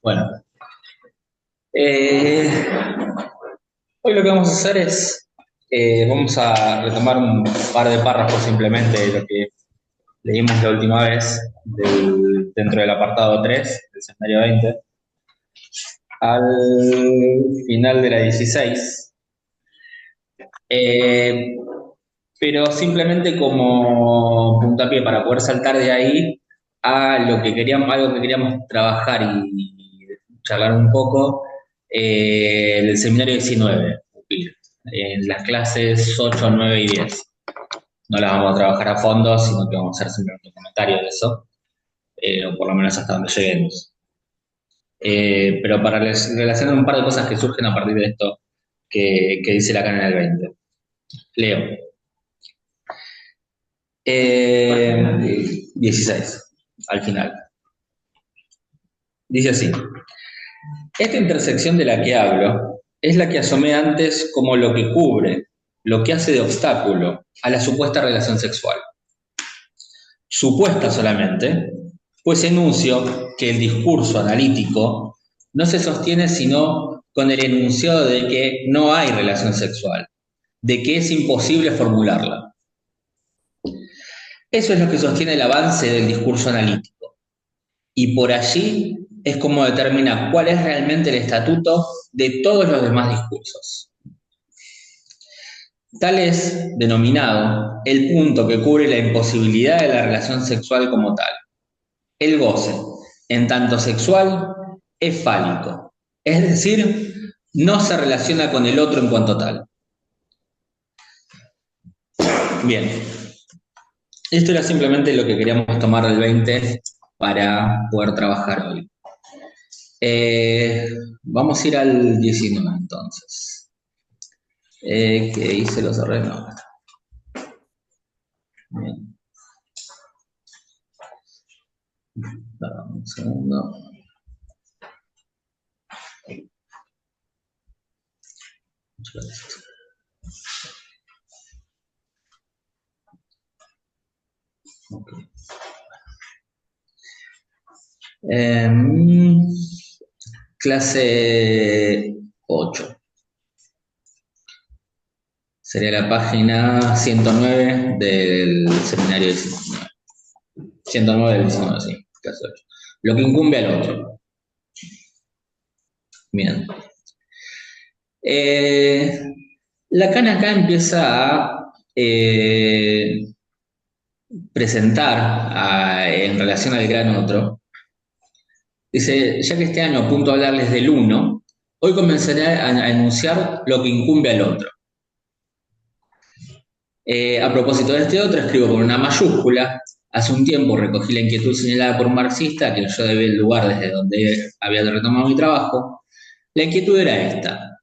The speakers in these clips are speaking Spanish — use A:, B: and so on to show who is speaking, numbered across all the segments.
A: Bueno, eh, hoy lo que vamos a hacer es, vamos a retomar un par de párrafos simplemente de lo que leímos la última vez dentro del apartado 3 del seminario 20 al final de la 16. Eh, pero simplemente como puntapié para poder saltar de ahí a lo que queríamos, algo que queríamos trabajar y charlar un poco, el seminario 19, en las clases 8, 9 y 10. No las vamos a trabajar a fondo, sino que vamos a hacer simplemente un comentario de eso, o por lo menos hasta donde lleguemos. Pero para relacionar un par de cosas que surgen a partir de esto que dice la Cana del 20. Leo. 16, al final. Dice así: esta intersección de la que hablo es la que asomé antes como lo que cubre, lo que hace de obstáculo a la supuesta relación sexual. Supuesta solamente, pues enuncio que el discurso analítico no se sostiene sino con el enunciado de que no hay relación sexual, de que es imposible formularla. Eso es lo que sostiene el avance del discurso analítico. Y por allí es como determina cuál es realmente el estatuto de todos los demás discursos. Tal es denominado el punto que cubre la imposibilidad de la relación sexual como tal. El goce, en tanto sexual, es fálico, es decir, no se relaciona con el otro en cuanto tal. Bien, esto era simplemente lo que queríamos tomar del 20 para poder trabajar hoy. Vamos a ir al 19 entonces. Que hice los arreglos. Bien. Perdón, un segundo. Okay. Clase 8. Sería la página 109 del seminario 19. 109 del 19, sí, clase 8. Lo que incumbe al otro. Bien. Lacan acá empieza a presentar en relación al gran otro. Dice, ya que este año apunto a hablarles del uno, hoy comenzaré a enunciar lo que incumbe al otro. A propósito de este otro, escribo con una mayúscula. Hace un tiempo recogí la inquietud señalada por un marxista, que yo debía el lugar desde donde había retomado mi trabajo. La inquietud era esta.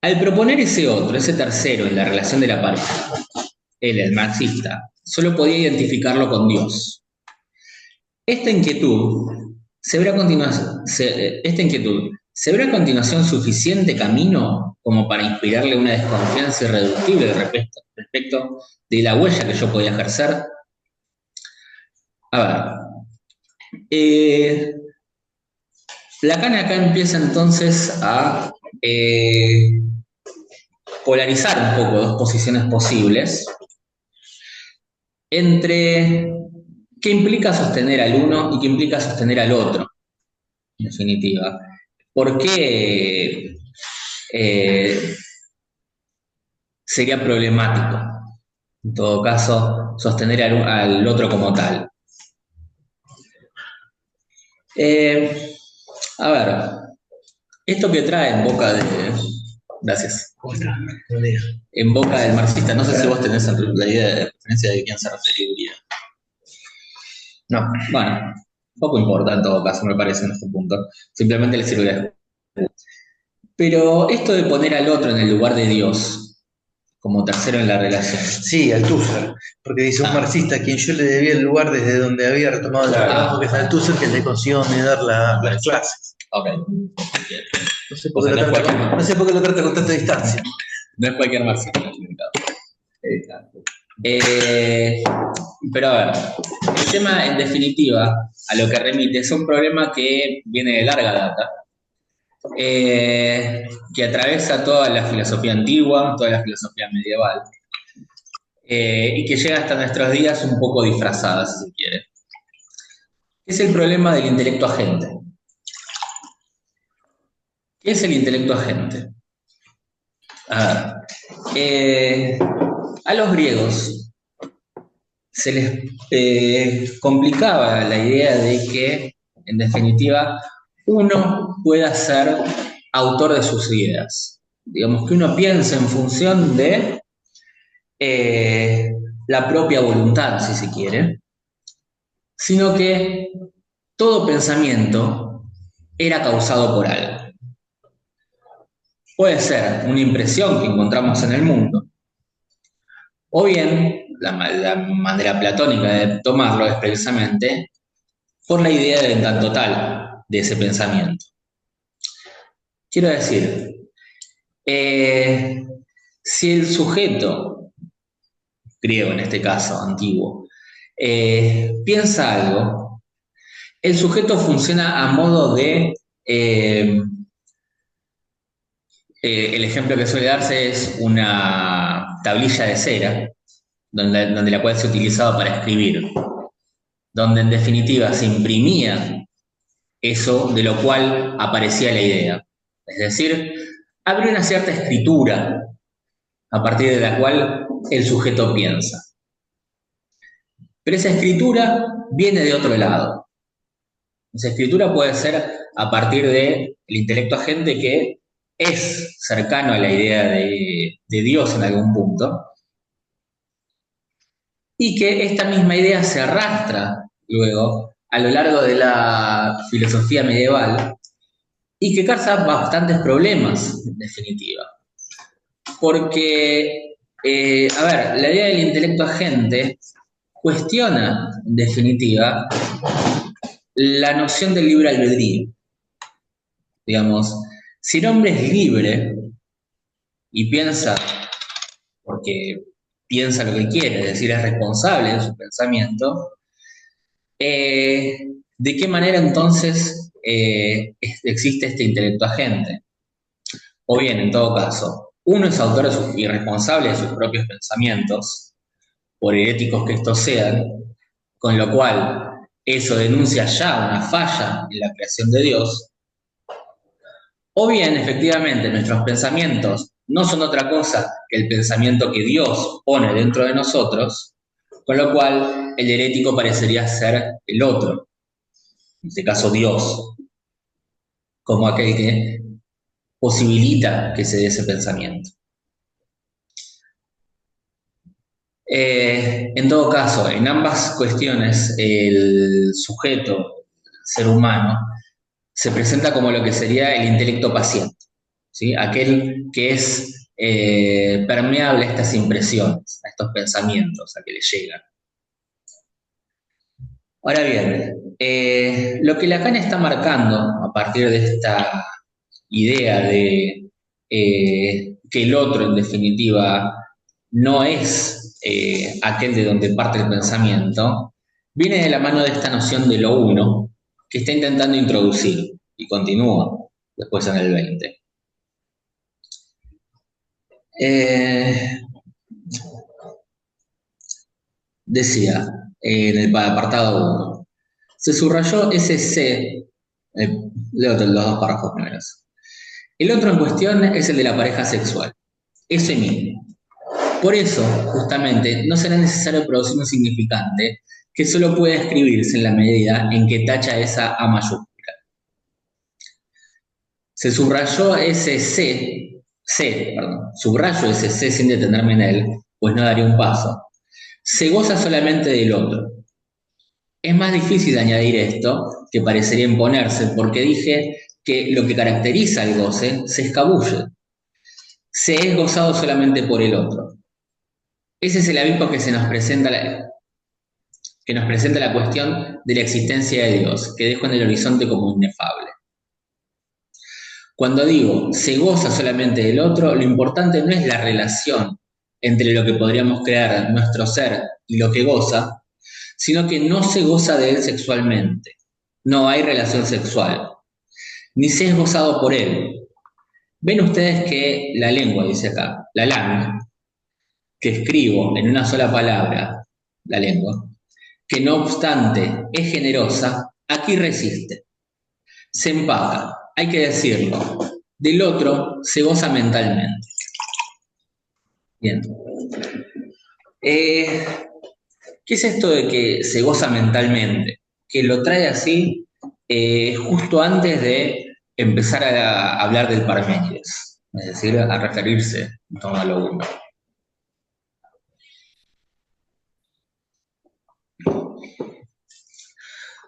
A: Al proponer ese otro, ese tercero en la relación de la pareja, él, el marxista, solo podía identificarlo con Dios. Esta inquietud ¿se verá a continuación suficiente camino como para inspirarle una desconfianza irreductible respecto de la huella que yo podía ejercer? A ver, Lacan acá empieza entonces a polarizar un poco dos posiciones posibles entre qué implica sostener al uno y qué implica sostener al otro, en definitiva. ¿Por qué sería problemático, en todo caso, sostener al otro como tal? A ver, esto que trae en boca de... Gracias. En boca del marxista, no sé si vos tenés la idea de referencia de quién se referiría. No, bueno, poco importa en todo caso, me parece, en este punto. Simplemente le sirve de... Pero esto de poner al otro en el lugar de Dios, como tercero en la relación.
B: Sí, Althusser, porque dice un marxista a quien yo le debía el lugar desde donde había retomado el trabajo, que es Althusser, que le consiguió dar las clases.
A: Ok.
B: No sé por qué lo trata con tanta distancia.
A: No es cualquier marxista. Eh, pero a ver, el tema en definitiva a lo que remite es un problema que viene de larga data, que atraviesa toda la filosofía antigua, toda la filosofía medieval, y que llega hasta nuestros días un poco disfrazada, si se quiere. Es el problema del intelecto agente. ¿Qué es el intelecto agente? A los griegos se les complicaba la idea de que, en definitiva, uno pueda ser autor de sus ideas. Digamos que uno piensa en función de eh, la propia voluntad, si se quiere, sino que todo pensamiento era causado por algo. Puede ser una impresión que encontramos en el mundo, o bien la manera platónica de tomarlo es precisamente por la idea del encanto total de ese pensamiento. Quiero decir, eh, si el sujeto, griego en este caso, antiguo, piensa algo, el sujeto funciona a modo de el ejemplo que suele darse es una tablilla de cera, donde la cual se utilizaba para escribir, donde en definitiva se imprimía eso de lo cual aparecía la idea. Es decir, habría una cierta escritura a partir de la cual el sujeto piensa. Pero esa escritura viene de otro lado. Esa escritura puede ser a partir del intelecto agente que es cercano a la idea de Dios en algún punto, y que esta misma idea se arrastra luego a lo largo de la filosofía medieval y que causa bastantes problemas, en definitiva. Porque, a ver, la idea del intelecto agente cuestiona, en definitiva, la noción del libre albedrío. Digamos, si el hombre es libre y piensa porque piensa lo que quiere, es decir, es responsable de su pensamiento, ¿de qué manera entonces existe este intelecto agente? O bien, en todo caso, uno es autor y responsable de sus propios pensamientos, por heréticos que estos sean, con lo cual eso denuncia ya una falla en la creación de Dios, o bien, efectivamente, nuestros pensamientos no son otra cosa que el pensamiento que Dios pone dentro de nosotros, con lo cual el herético parecería ser el otro, en este caso Dios, como aquel que posibilita que se dé ese pensamiento. En todo caso, en ambas cuestiones, el sujeto, el ser humano, se presenta como lo que sería el intelecto paciente, ¿sí? Aquel que es permeable a estas impresiones, a estos pensamientos, a que le llegan. Ahora bien, lo que Lacan está marcando a partir de esta idea de que el otro, en definitiva, no es aquel de donde parte el pensamiento, viene de la mano de esta noción de lo uno que está intentando introducir y continúa después en el 20. Decía en el apartado 1, se subrayó ese C, leo los dos párrafos primeros. El otro en cuestión es el de la pareja sexual, ese mismo. Por eso, justamente, no será necesario producir un significante que solo puede escribirse en la medida en que tacha esa A mayúscula. Se subrayó ese subrayo ese C sin detenerme en él, pues no daría un paso. Se goza solamente del otro. Es más difícil añadir esto, que parecería imponerse, porque dije que lo que caracteriza el goce se escabulle. Se es gozado solamente por el otro. Ese es el abismo que nos presenta la cuestión de la existencia de Dios, que dejo en el horizonte como inefable. Cuando digo se goza solamente del otro, lo importante no es la relación entre lo que podríamos crear nuestro ser y lo que goza, sino que no se goza de él sexualmente. No hay relación sexual, ni se es gozado por él. Ven ustedes que la lengua, dice acá, la lang, que escribo en una sola palabra, la lengua, que no obstante es generosa, aquí resiste, se empaca, hay que decirlo, del otro se goza mentalmente. Bien. Eh, ¿Qué es esto de que se goza mentalmente? Que lo trae así justo antes de empezar a hablar del Parménides, es decir, a referirse en torno a lo uno.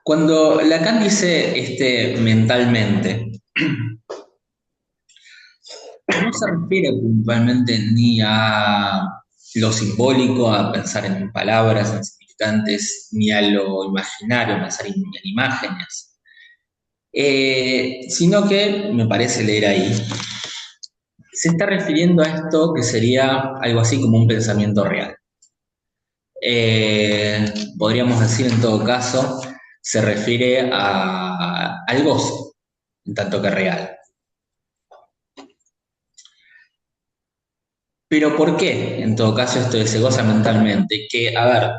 A: Cuando Lacan dice mentalmente, no se refiere puntualmente ni a lo simbólico, a pensar en palabras, en significantes, ni a lo imaginario, a pensar en imágenes, sino que, me parece leer ahí, se está refiriendo a esto que sería algo así como un pensamiento real. Podríamos decir en todo caso, se refiere al gozo, en tanto que real. Pero ¿por qué, en todo caso, esto de se goza mentalmente? Que, a ver,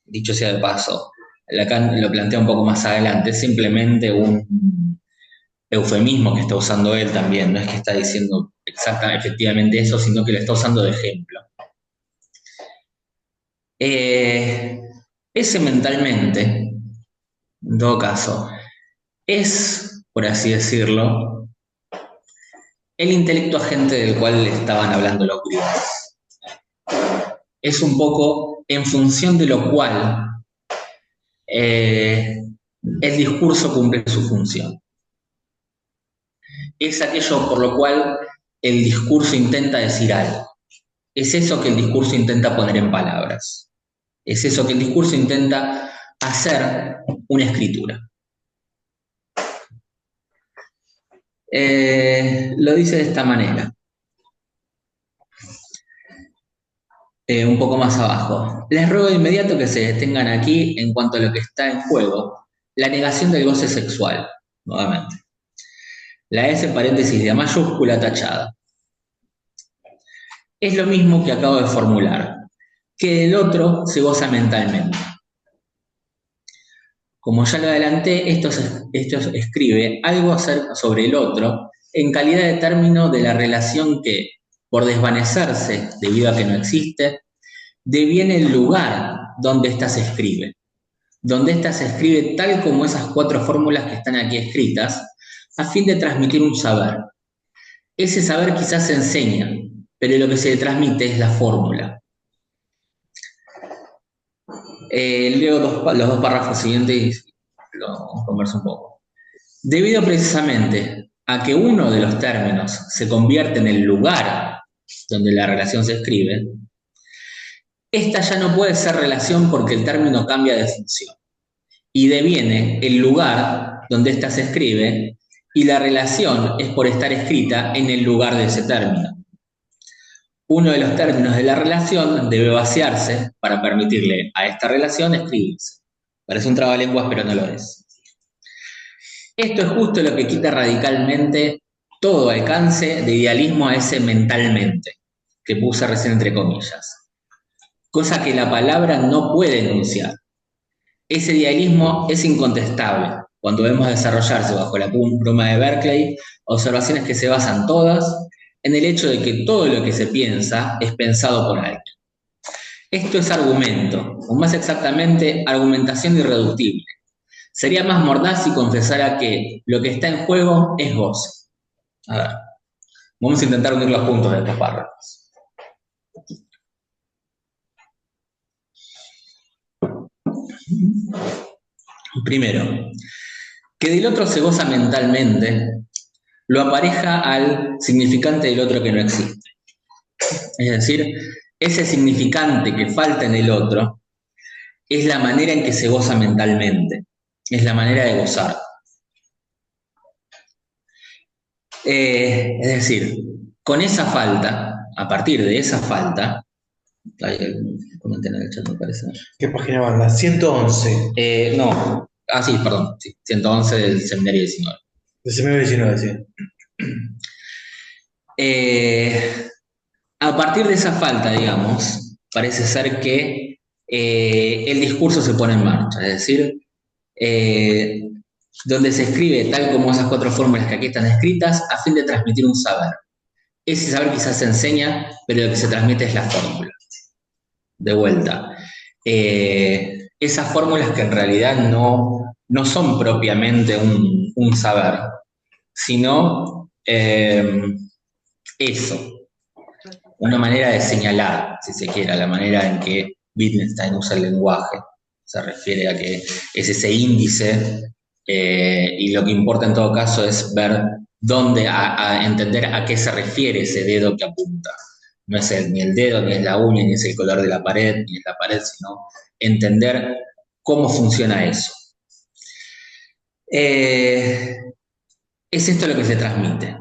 A: dicho sea de paso, Lacan lo plantea un poco más adelante, es simplemente un eufemismo que está usando él también, no es que está diciendo exactamente, efectivamente eso, sino que lo está usando de ejemplo. Ese mentalmente, en todo caso, es, por así decirlo, el intelecto agente del cual estaban hablando los griegos. Es un poco en función de lo cual el discurso cumple su función. Es aquello por lo cual el discurso intenta decir algo. Es eso que el discurso intenta poner en palabras. Es eso que el discurso intenta hacer una escritura. Lo dice de esta manera. Un poco más abajo. Les ruego de inmediato que se detengan aquí en cuanto a lo que está en juego, la negación del goce sexual, nuevamente. La S paréntesis de mayúscula tachada. Es lo mismo que acabo de formular, que el otro se goza mentalmente. Como ya lo adelanté, esto escribe algo sobre el otro en calidad de término de la relación que, por desvanecerse debido a que no existe, deviene el lugar donde ésta se escribe. Donde ésta se escribe tal como esas 4 fórmulas que están aquí escritas, a fin de transmitir un saber. Ese saber quizás se enseña, pero lo que se le transmite es la fórmula. Leo los 2 párrafos siguientes y lo converso un poco. Debido precisamente a que uno de los términos se convierte en el lugar donde la relación se escribe, esta ya no puede ser relación porque el término cambia de función y deviene el lugar donde ésta se escribe y la relación es por estar escrita en el lugar de ese término. Uno de los términos de la relación debe vaciarse para permitirle a esta relación escribirse. Parece un trabalenguas, pero no lo es. Esto es justo lo que quita radicalmente todo alcance de idealismo a ese mentalmente, que puse recién entre comillas. Cosa que la palabra no puede enunciar. Ese idealismo es incontestable cuando vemos desarrollarse bajo la pluma de Berkeley observaciones que se basan todas en el hecho de que todo lo que se piensa es pensado por alguien. Esto es argumento, o más exactamente, argumentación irreductible. Sería más mordaz si confesara que lo que está en juego es goce. A ver, vamos a intentar unir los puntos de estos párrafos. Primero, que del otro se goza mentalmente, lo apareja al significante del otro que no existe. Es decir, ese significante que falta en el otro es la manera en que se goza mentalmente, es la manera de gozar. Es decir, con esa falta, a partir de esa falta, Hay algún comentario en el chat, me parece.
B: ¿Qué página van? La 111.
A: No, sí, perdón, sí, 111 del seminario 19.
B: De seminario 19, sí.
A: Eh, a partir de esa falta, digamos, parece ser que el discurso se pone en marcha, es decir, eh, donde se escribe tal como esas cuatro fórmulas que aquí están escritas a fin de transmitir un saber. Ese saber quizás se enseña, pero lo que se transmite es la fórmula. De vuelta. Esas fórmulas que en realidad no son propiamente un saber, sino eso, una manera de señalar, si se quiere, la manera en que Wittgenstein usa el lenguaje. Se refiere a que es ese índice y lo que importa en todo caso es ver dónde, a entender a qué se refiere ese dedo que apunta. No es ni el dedo, ni es la uña, ni es el color de la pared, ni es la pared, sino entender cómo funciona eso. Es esto lo que se transmite.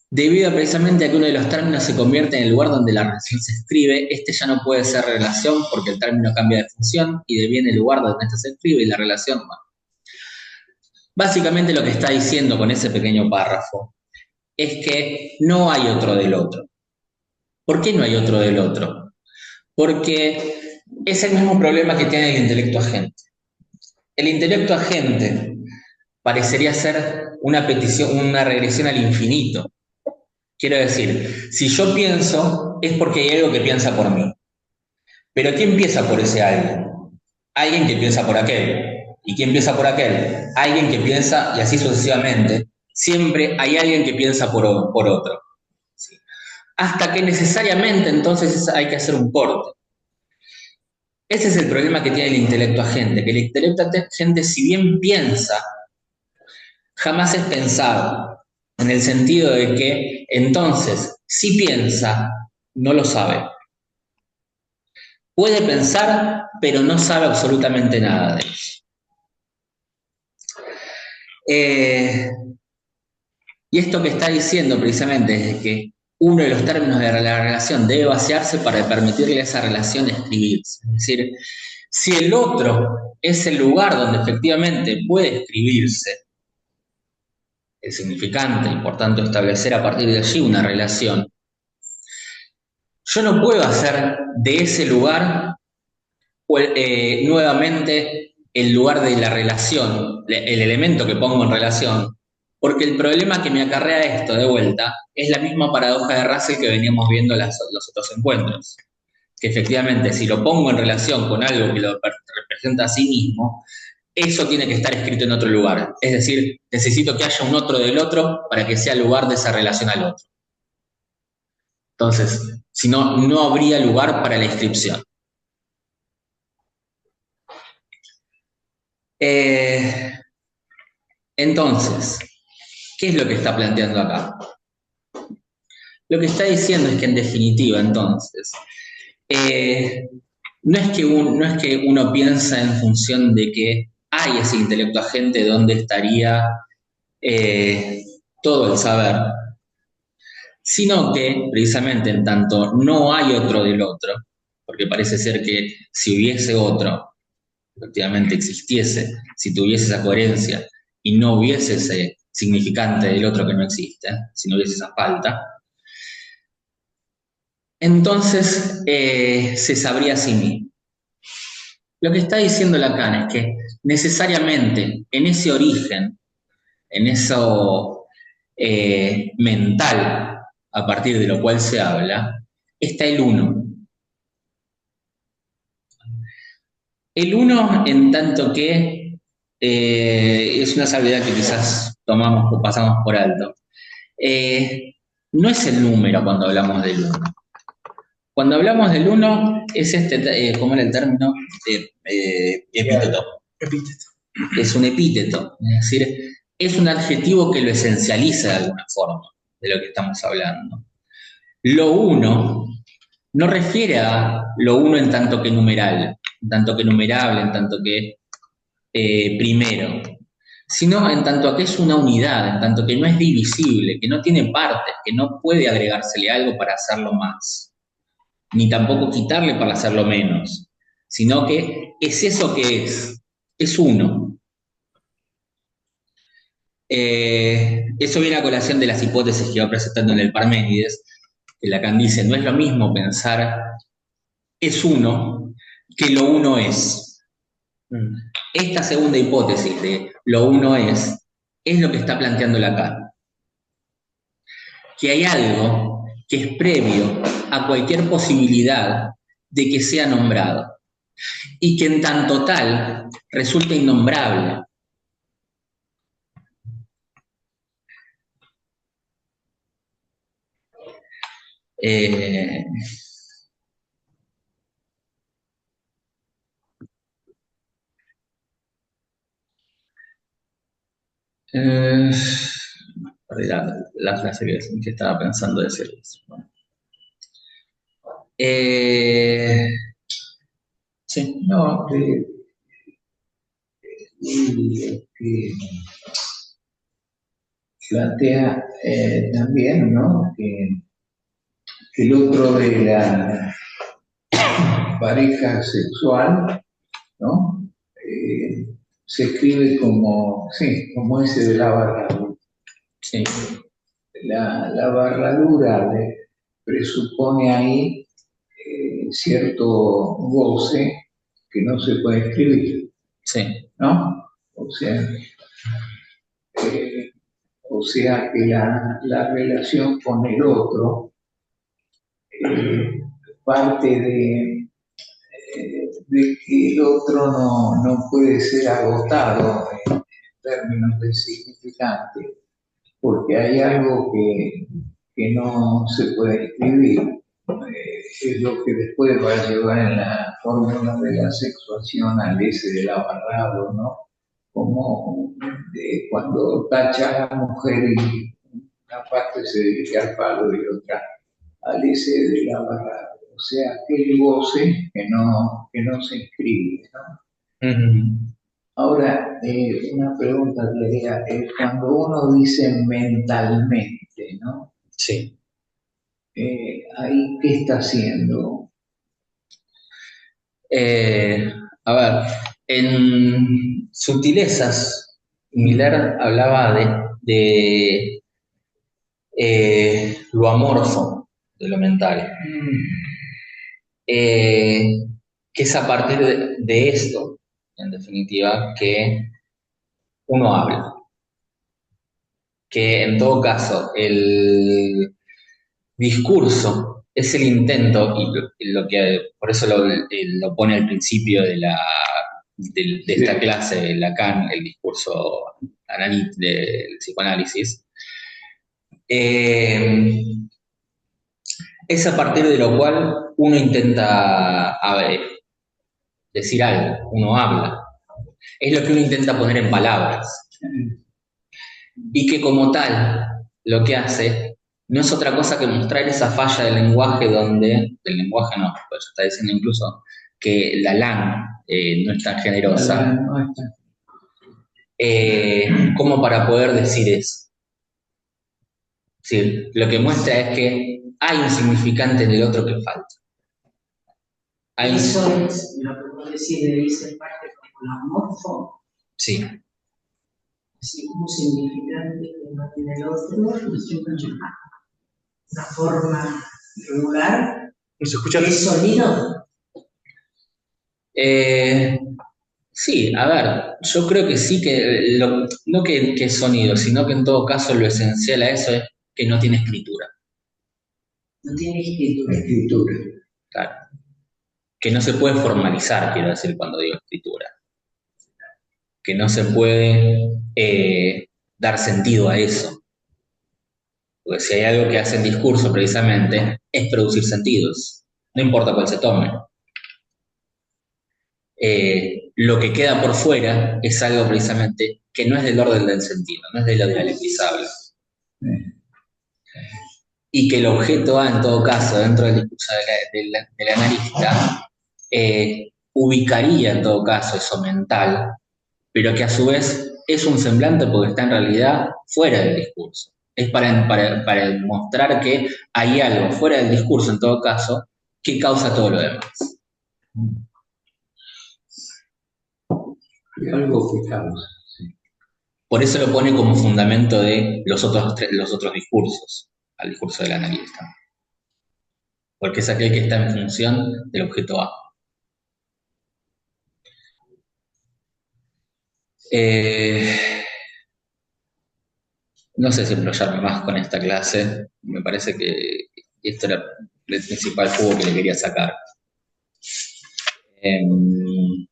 A: Debido precisamente a que uno de los términos se convierte en el lugar donde la relación se escribe, este ya no puede ser relación porque el término cambia de función y deviene el lugar donde este se escribe y la relación va. Básicamente lo que está diciendo con ese pequeño párrafo es que no hay otro del otro. ¿Por qué no hay otro del otro? Porque es el mismo problema que tiene el intelecto agente. El intelecto agente parecería ser una petición, una regresión al infinito. Quiero decir, si yo pienso, es porque hay algo que piensa por mí. Pero ¿quién piensa por ese alguien? Alguien que piensa por aquel. ¿Y quién piensa por aquel? Alguien que piensa, y así sucesivamente. Siempre hay alguien que piensa por otro. ¿Sí? Hasta que necesariamente entonces hay que hacer un corte. Ese es el problema que tiene el intelecto agente, que el intelecto agente, si bien piensa, jamás es pensado, en el sentido de que entonces, si piensa, no lo sabe. Puede pensar, pero no sabe absolutamente nada de eso. Y esto que está diciendo precisamente es que uno de los términos de la relación debe vaciarse para permitirle a esa relación escribirse. Es decir, si el otro es el lugar donde efectivamente puede escribirse el significante y por tanto establecer a partir de allí una relación, yo no puedo hacer de ese lugar nuevamente el lugar de la relación, el elemento que pongo en relación, porque el problema que me acarrea esto de vuelta es la misma paradoja de Russell que veníamos viendo los otros encuentros, que efectivamente si lo pongo en relación con algo que lo representa a sí mismo, eso tiene que estar escrito en otro lugar. Es decir, necesito que haya un otro del otro para que sea el lugar de esa relación al otro. Entonces, si no, no habría lugar para la inscripción. Entonces, ¿qué es lo que está planteando acá? Lo que está diciendo es que en definitiva, entonces, no es que uno piensa en función de que hay ese intelecto agente donde estaría todo el saber, sino que precisamente en tanto no hay otro del otro, porque parece ser que si hubiese otro, efectivamente existiese, si tuviese esa coherencia y no hubiese ese significante del otro que no existe, si no hubiese esa falta, entonces se sabría a sí mismo. Lo que está diciendo Lacan es que necesariamente en ese origen, en eso mental a partir de lo cual se habla, está el uno. El uno en tanto que es una salvedad que quizás tomamos o pasamos por alto. No es el número cuando hablamos del uno. Cuando hablamos del uno, es ¿cómo era el término? Epíteto.
B: Epíteto.
A: Es un epíteto, es decir, es un adjetivo que lo esencializa de alguna forma de lo que estamos hablando. Lo uno no refiere a lo uno en tanto que numeral, en tanto que numerable, en tanto que primero, sino en tanto a que es una unidad, en tanto que no es divisible, que no tiene partes, que no puede agregársele algo para hacerlo más. ni tampoco quitarle para hacerlo menos, sino que es eso que es uno. Eso viene a colación de las hipótesis que va presentando en el Parménides, que Lacan dice, no es lo mismo pensar es uno que lo uno es. Esta segunda hipótesis de lo uno es lo que está planteando Lacan. Que hay algo que es previo a cualquier posibilidad de que sea nombrado y que en tanto tal resulta innombrable. Eh, eh, la frase que estaba pensando decir. Sí,
C: no, que plantea también, ¿no? Que el otro de la pareja sexual, ¿no? Se escribe como, sí, como ese de la barradura.
A: sí.
C: La barradura presupone ahí cierto goce que no se puede escribir,
A: Sí.
C: ¿no? O sea que la relación con el otro parte de que el otro no puede ser agotado en términos de significante, porque hay algo que no se puede escribir. Es lo que después va a llevar en la fórmula de la sexuación al ese del abarrado, ¿no? Como cuando tacha a la mujer y una parte se dedica al palo y otra al ese del abarrado. O sea, aquel goce que no se inscribe, ¿no? Ahora, una pregunta que haría, cuando uno dice mentalmente, ¿no?
A: Sí.
C: Ahí, ¿qué está haciendo?
A: A ver, en Sutilezas, Miller hablaba de lo amorfo de lo mental. Que es a partir de esto, en definitiva, que uno habla. Que en todo caso, el discurso es el intento, y lo que por eso lo pone al principio de esta clase Lacan, el discurso del psicoanálisis, es a partir de lo cual uno intenta decir algo, uno habla. Es lo que uno intenta poner en palabras. Y que como tal, lo que hace no es otra cosa que mostrar esa falla del lenguaje del lenguaje no, pues está diciendo incluso que la LAN no es tan generosa, como para poder decir eso. Sí, lo que muestra es que hay un significante en el otro que falta.
D: Eso es lo que vos decís de irse parte como el amorfo.
A: Sí.
D: Así como significante que no tiene el otro, una forma regular.
B: ¿Se escucha?
D: ¿Es sonido?
A: Sí, a ver, yo creo que sí que, no que es sonido, sino que en todo caso lo esencial a eso es que no tiene escritura.
D: No tiene escritura.
C: Escritura.
A: Claro. Que no se puede formalizar, quiero decir, cuando digo escritura. Que no se puede dar sentido a eso. Porque si hay algo que hace el discurso precisamente, es producir sentidos. No importa cuál se tome. Lo que queda por fuera es algo precisamente que no es del orden del sentido, no es de lo dialectizable. Y que el objeto A, en todo caso, dentro del discurso del analista, ubicaría en todo caso eso mental, pero que a su vez es un semblante porque está en realidad fuera del discurso. Es para mostrar que hay algo fuera del discurso, en todo caso, que causa todo lo demás.
C: Y algo que causa.
A: Por eso lo pone como fundamento de los otros discursos, al discurso del analista. Porque es aquel que está en función del objeto A. No sé si enrollarme más con esta clase. Me parece que esto era el principal jugo que le quería sacar.
B: No.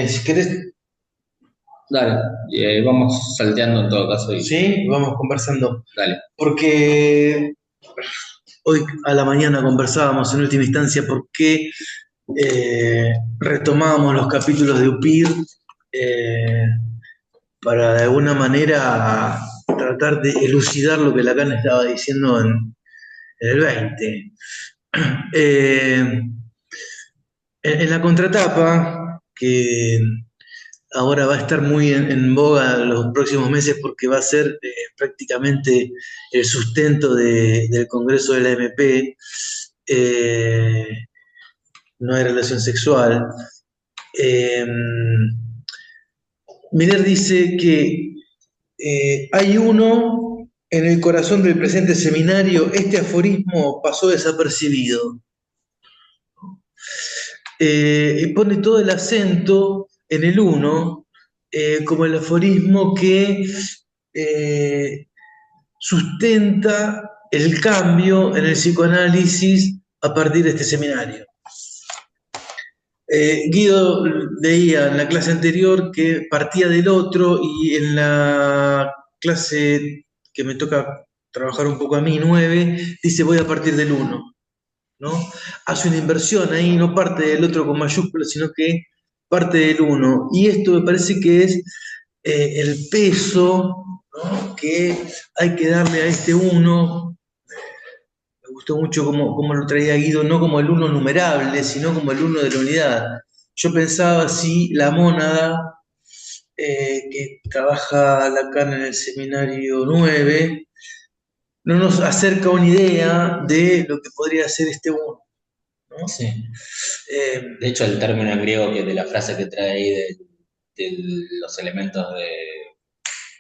B: Si querés,
A: Dale, vamos salteando en todo caso.
B: sí, vamos conversando.
A: Dale.
B: Porque hoy a la mañana conversábamos en última instancia por qué retomábamos los capítulos de UPIR para de alguna manera tratar de elucidar lo que Lacan estaba diciendo en el 20. En la contratapa, que ahora va a estar muy en boga los próximos meses porque va a ser prácticamente el sustento del Congreso de la MP, no hay relación sexual. Miller dice que hay uno en el corazón del presente seminario, este aforismo pasó desapercibido. Y pone todo el acento en el uno, como el aforismo que sustenta el cambio en el psicoanálisis a partir de este seminario. Guido leía en la clase anterior que partía del otro y en la clase que me toca trabajar un poco a mí, 9, dice voy a partir del 1, ¿no? Hace una inversión ahí, no parte del otro con mayúsculas, sino que parte del 1. Y esto me parece que es el peso, ¿no?, que hay que darle a este 1. Me gustó mucho cómo lo traía Guido, no como el 1 numerable, sino como el 1 de la unidad. Yo pensaba si la mónada, que trabaja Lacan en el seminario 9, no nos acerca una idea de lo que podría ser este 1, ¿no?
A: Sí. De hecho, el término en griego de la frase que trae ahí de los elementos de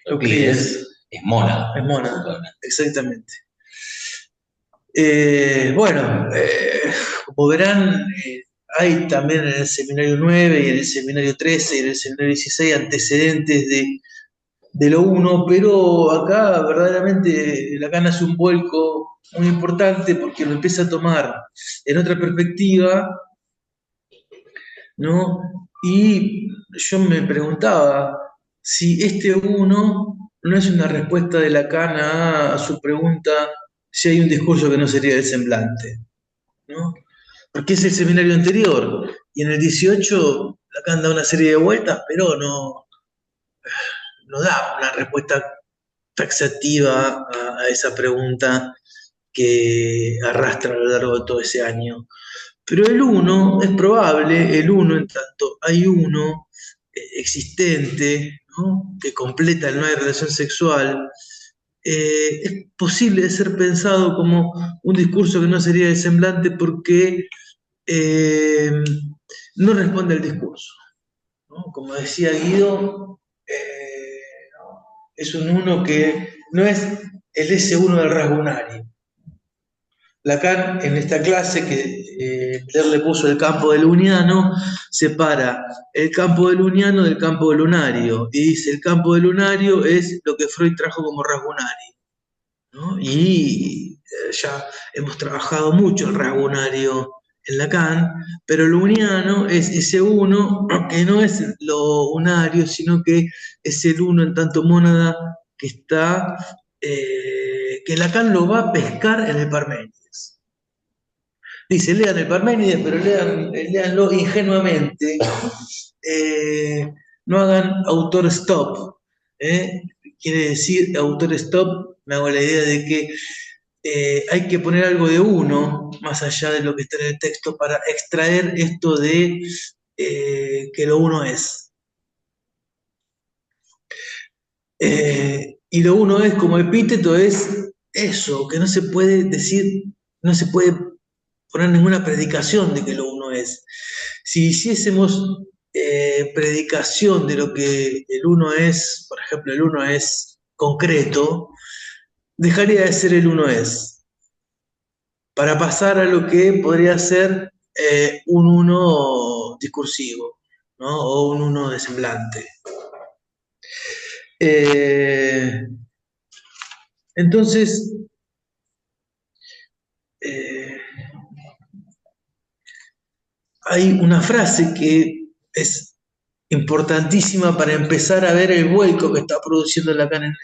A: Euclides es mónada.
B: Es mónada, exactamente. Como verán, hay también en el seminario 9 y en el seminario 13 y en el seminario 16 antecedentes de lo 1, pero acá verdaderamente Lacan hace un vuelco muy importante porque lo empieza a tomar en otra perspectiva, ¿no? Y yo me preguntaba si este 1 no es una respuesta de Lacan a su pregunta si hay un discurso que no sería del semblante, ¿no? Porque es el seminario anterior, y en el 18 Lacan da una serie de vueltas, pero no da una respuesta taxativa a esa pregunta que arrastra a lo largo de todo ese año. Pero el 1 es probable, el 1 en tanto hay uno existente, ¿no?, que completa el no hay relación sexual, es posible de ser pensado como un discurso que no sería del semblante porque no responde al discurso, ¿no? Como decía Guido, es un 1 que no es el S1 del rasgunario. Lacan, en esta clase que Blair le puso el campo del uniano, separa el campo del uniano del campo del lunario, y dice el campo del lunario es lo que Freud trajo como rasgunario, ¿no? Y ya hemos trabajado mucho el rasgunario en Lacan, pero el uniano es ese 1 que no es lo unario, sino que es el 1 en tanto mónada que está, que Lacan lo va a pescar en el Parménides. Dice, lean el Parménides, pero leanlo ingenuamente. No hagan autor stop. Quiere decir autor stop, me hago la idea de que hay que poner algo de uno, más allá de lo que está en el texto, para extraer esto de que lo uno es. Y lo uno es como epíteto es eso, que no se puede decir, no se puede poner ninguna predicación de que lo uno es. Si hiciésemos predicación de lo que el uno es, por ejemplo, el uno es concreto, dejaría de ser el uno es, para pasar a lo que podría ser un uno discursivo, ¿no? O un uno de semblante. Entonces, eh, hay una frase que es importantísima para empezar a ver el vuelco que está produciendo Lacan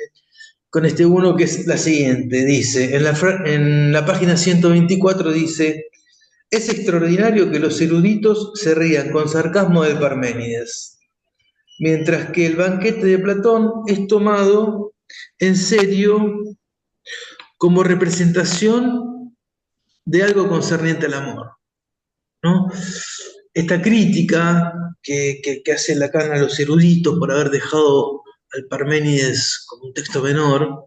B: con este uno, que es la siguiente. Dice, en la página 124 dice: es extraordinario que los eruditos se rían con sarcasmo de Parménides, mientras que el banquete de Platón es tomado en serio como representación de algo concerniente al amor, ¿no? Esta crítica que hace Lacan a los eruditos por haber dejado al Parménides como un texto menor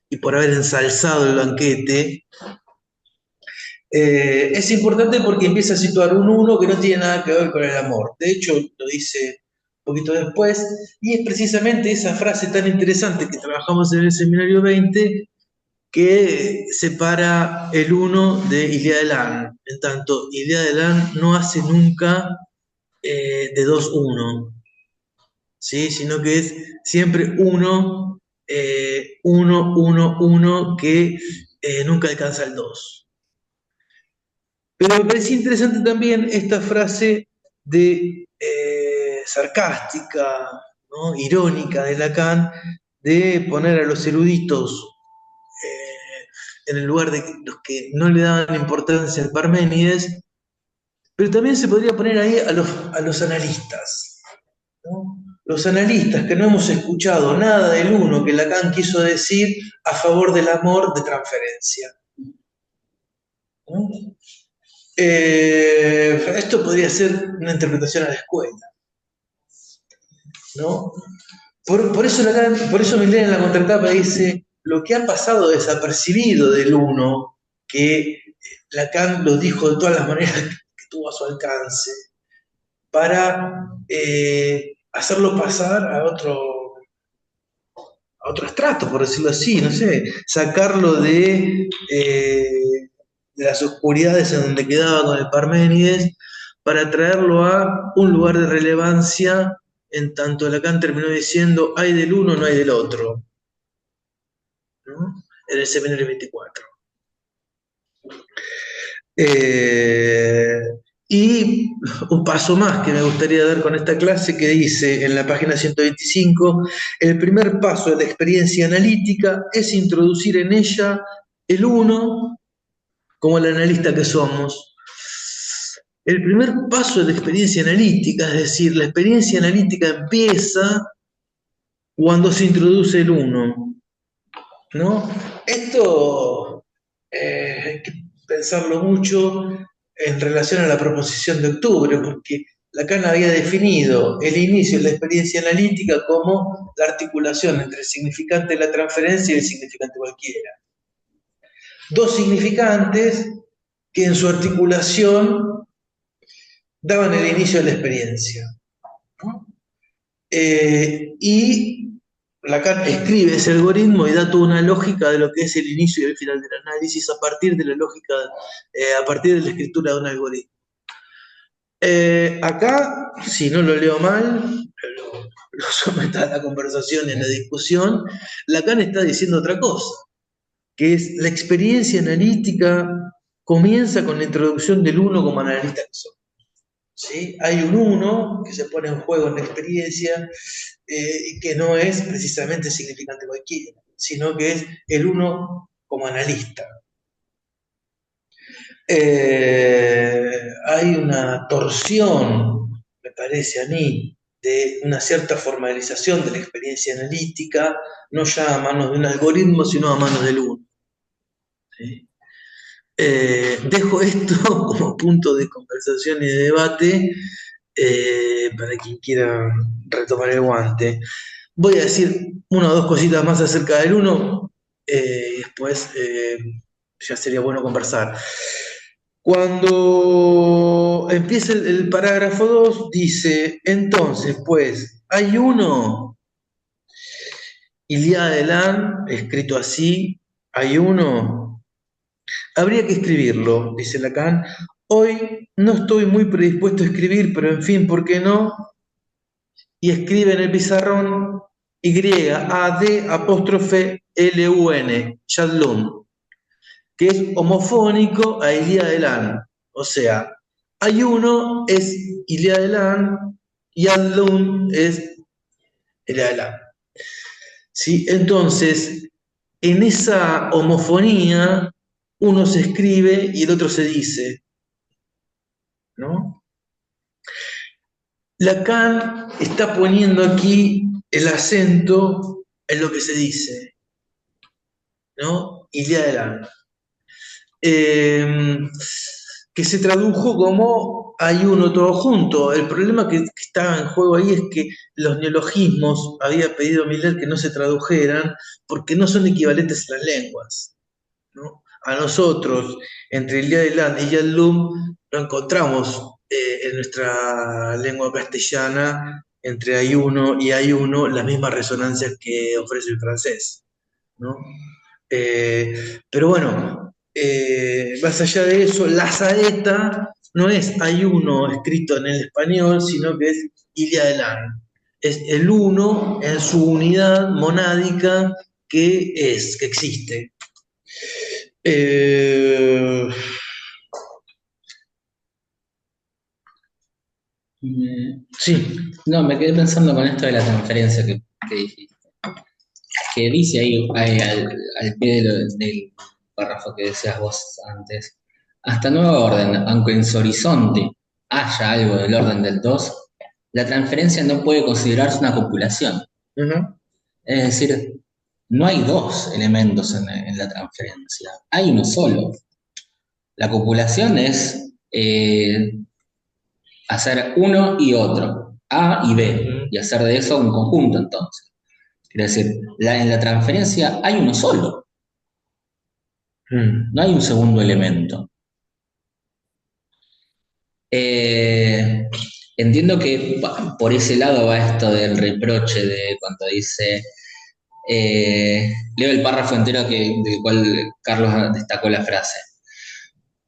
B: y por haber ensalzado el banquete, es importante porque empieza a situar un uno que no tiene nada que ver con el amor. De hecho, lo dice un poquito después, y es precisamente esa frase tan interesante que trabajamos en el seminario 20 que separa el uno de Illia de Lan. En tanto, Illia de Lan no hace nunca de dos uno, ¿sí? Sino que es siempre uno, uno, uno, que nunca alcanza el dos. Pero me parecía interesante también esta frase de sarcástica, ¿no? Irónica de Lacan, de poner a los eruditos en el lugar de los que no le daban importancia al Parménides, pero también se podría poner ahí a los analistas, ¿no? Los analistas que no hemos escuchado nada del uno que Lacan quiso decir a favor del amor de transferencia, ¿no? Esto podría ser una interpretación a la escuela, ¿no? Por eso Millet en la contratapa dice: lo que ha pasado desapercibido del uno, que Lacan lo dijo de todas las maneras que tuvo a su alcance, para hacerlo pasar a otro estrato, por decirlo así, no sé, sacarlo de las oscuridades en donde quedaba con el Parménides, para traerlo a un lugar de relevancia, en tanto Lacan terminó diciendo: hay del uno, no hay del otro, ¿no? En el seminario 24. Y un paso más que me gustaría dar con esta clase, que dice en la página 125: el primer paso de la experiencia analítica es introducir en ella el uno como el analista que somos. El primer paso de la experiencia analítica, es decir, la experiencia analítica empieza cuando se introduce el uno, ¿no? Esto hay que pensarlo mucho en relación a la proposición de octubre, porque Lacan había definido el inicio de la experiencia analítica como la articulación entre el significante de la transferencia y el significante cualquiera. Dos significantes que en su articulación daban el inicio de la experiencia, ¿no? Y Lacan escribe ese algoritmo y da toda una lógica de lo que es el inicio y el final del análisis a partir de la lógica, a partir de la escritura de un algoritmo. Acá, si no lo leo mal, lo someto a la conversación y a la discusión, Lacan está diciendo otra cosa, que es la experiencia analítica comienza con la introducción del uno como analista que somos. ¿Sí? Hay un uno que se pone en juego en la experiencia, y que no es precisamente significante cualquiera, sino que es el uno como analista. Hay una torsión, me parece a mí, de una cierta formalización de la experiencia analítica, no ya a manos de un algoritmo, sino a manos del uno. ¿sí? Dejo esto como punto de conversación y de debate para quien quiera retomar el guante. Voy a decir una o dos cositas más acerca del uno y después ya sería bueno conversar. Cuando empieza el parágrafo 2 dice, entonces, pues, hay uno, Ilíada de Lan, escrito así, hay uno, habría que escribirlo, dice Lacan. Hoy no estoy muy predispuesto a escribir, pero en fin, ¿por qué no? Y escribe en el pizarrón YAD''LUN, Yadlun, que es homofónico a Ilíada de Lan. O sea, hay uno es Ilíada de Lan, Yadlun es Ilíada de Lan. ¿Sí? Entonces, en esa homofonía, uno se escribe y el otro se dice, ¿no? Lacan está poniendo aquí el acento en lo que se dice, ¿no? Ilíada de Lan. Que se tradujo como hay uno todo junto. El problema que estaba en juego ahí es que los neologismos, había pedido Miller que no se tradujeran porque no son equivalentes a las lenguas, ¿no? A nosotros, entre el día de Lan y Yadlum, no encontramos en nuestra lengua castellana, entre ayuno y ayuno, las mismas resonancias que ofrece el francés, ¿no? Pero bueno, más allá de eso, la saeta no es ayuno escrito en el español, sino que es Ilia de Lan. Es el uno en su unidad monádica que existe. Eh, sí.
A: No, me quedé pensando con esto de la transferencia que dijiste. Que dice ahí al pie del párrafo que decías vos antes, hasta nueva orden, aunque en su horizonte haya algo del orden del 2, la transferencia no puede considerarse una copulación.
B: Uh-huh.
A: Es decir, no hay dos elementos en la transferencia, hay uno solo. La copulación es hacer uno y otro, A y B, y hacer de eso un conjunto entonces. Quiere decir, en la transferencia hay uno solo, no hay un segundo elemento. Entiendo que por ese lado va esto del reproche de cuando dice, leo el párrafo entero del cual Carlos destacó la frase.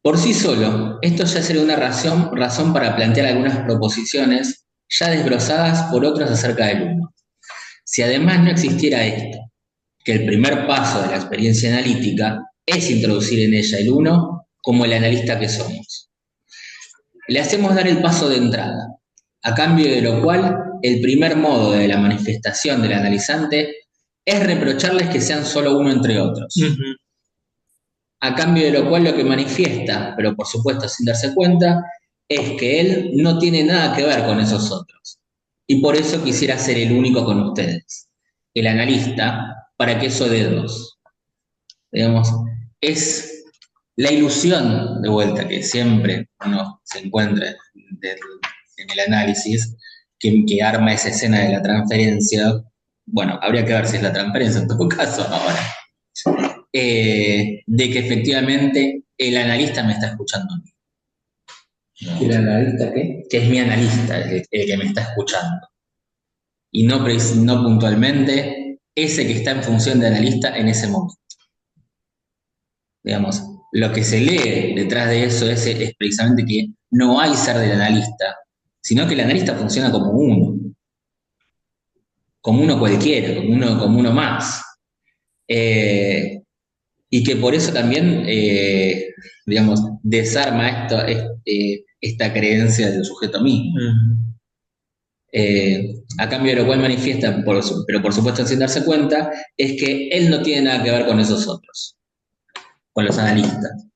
A: Por sí solo, esto ya sería una razón para plantear algunas proposiciones ya desglosadas por otros acerca del uno. Si además no existiera esto, que el primer paso de la experiencia analítica es introducir en ella el uno como el analista que somos. Le hacemos dar el paso de entrada, a cambio de lo cual el primer modo de la manifestación del analizante es reprocharles que sean solo uno entre otros. Uh-huh. A cambio de lo cual lo que manifiesta, pero por supuesto sin darse cuenta, es que él no tiene nada que ver con esos otros. Y por eso quisiera ser el único con ustedes, el analista, para que eso dé dos. Digamos, es la ilusión, de vuelta, que siempre uno se encuentra en el análisis, que arma esa escena de la transferencia. Bueno, habría que ver si es la transferencia en todo caso ahora. De que efectivamente el analista me está escuchando a mí.
C: ¿No? ¿El analista qué?
A: Que es mi analista, el que me está escuchando. Y no puntualmente ese que está en función de analista en ese momento. Digamos, lo que se lee detrás de eso es precisamente que no hay ser del analista, sino que el analista funciona como uno cualquiera, como uno más. Y que por eso también, digamos, desarma esta creencia del sujeto mismo. A cambio de lo cual manifiesta, pero por supuesto sin darse cuenta, es que él no tiene nada que ver con esos otros, con los analistas.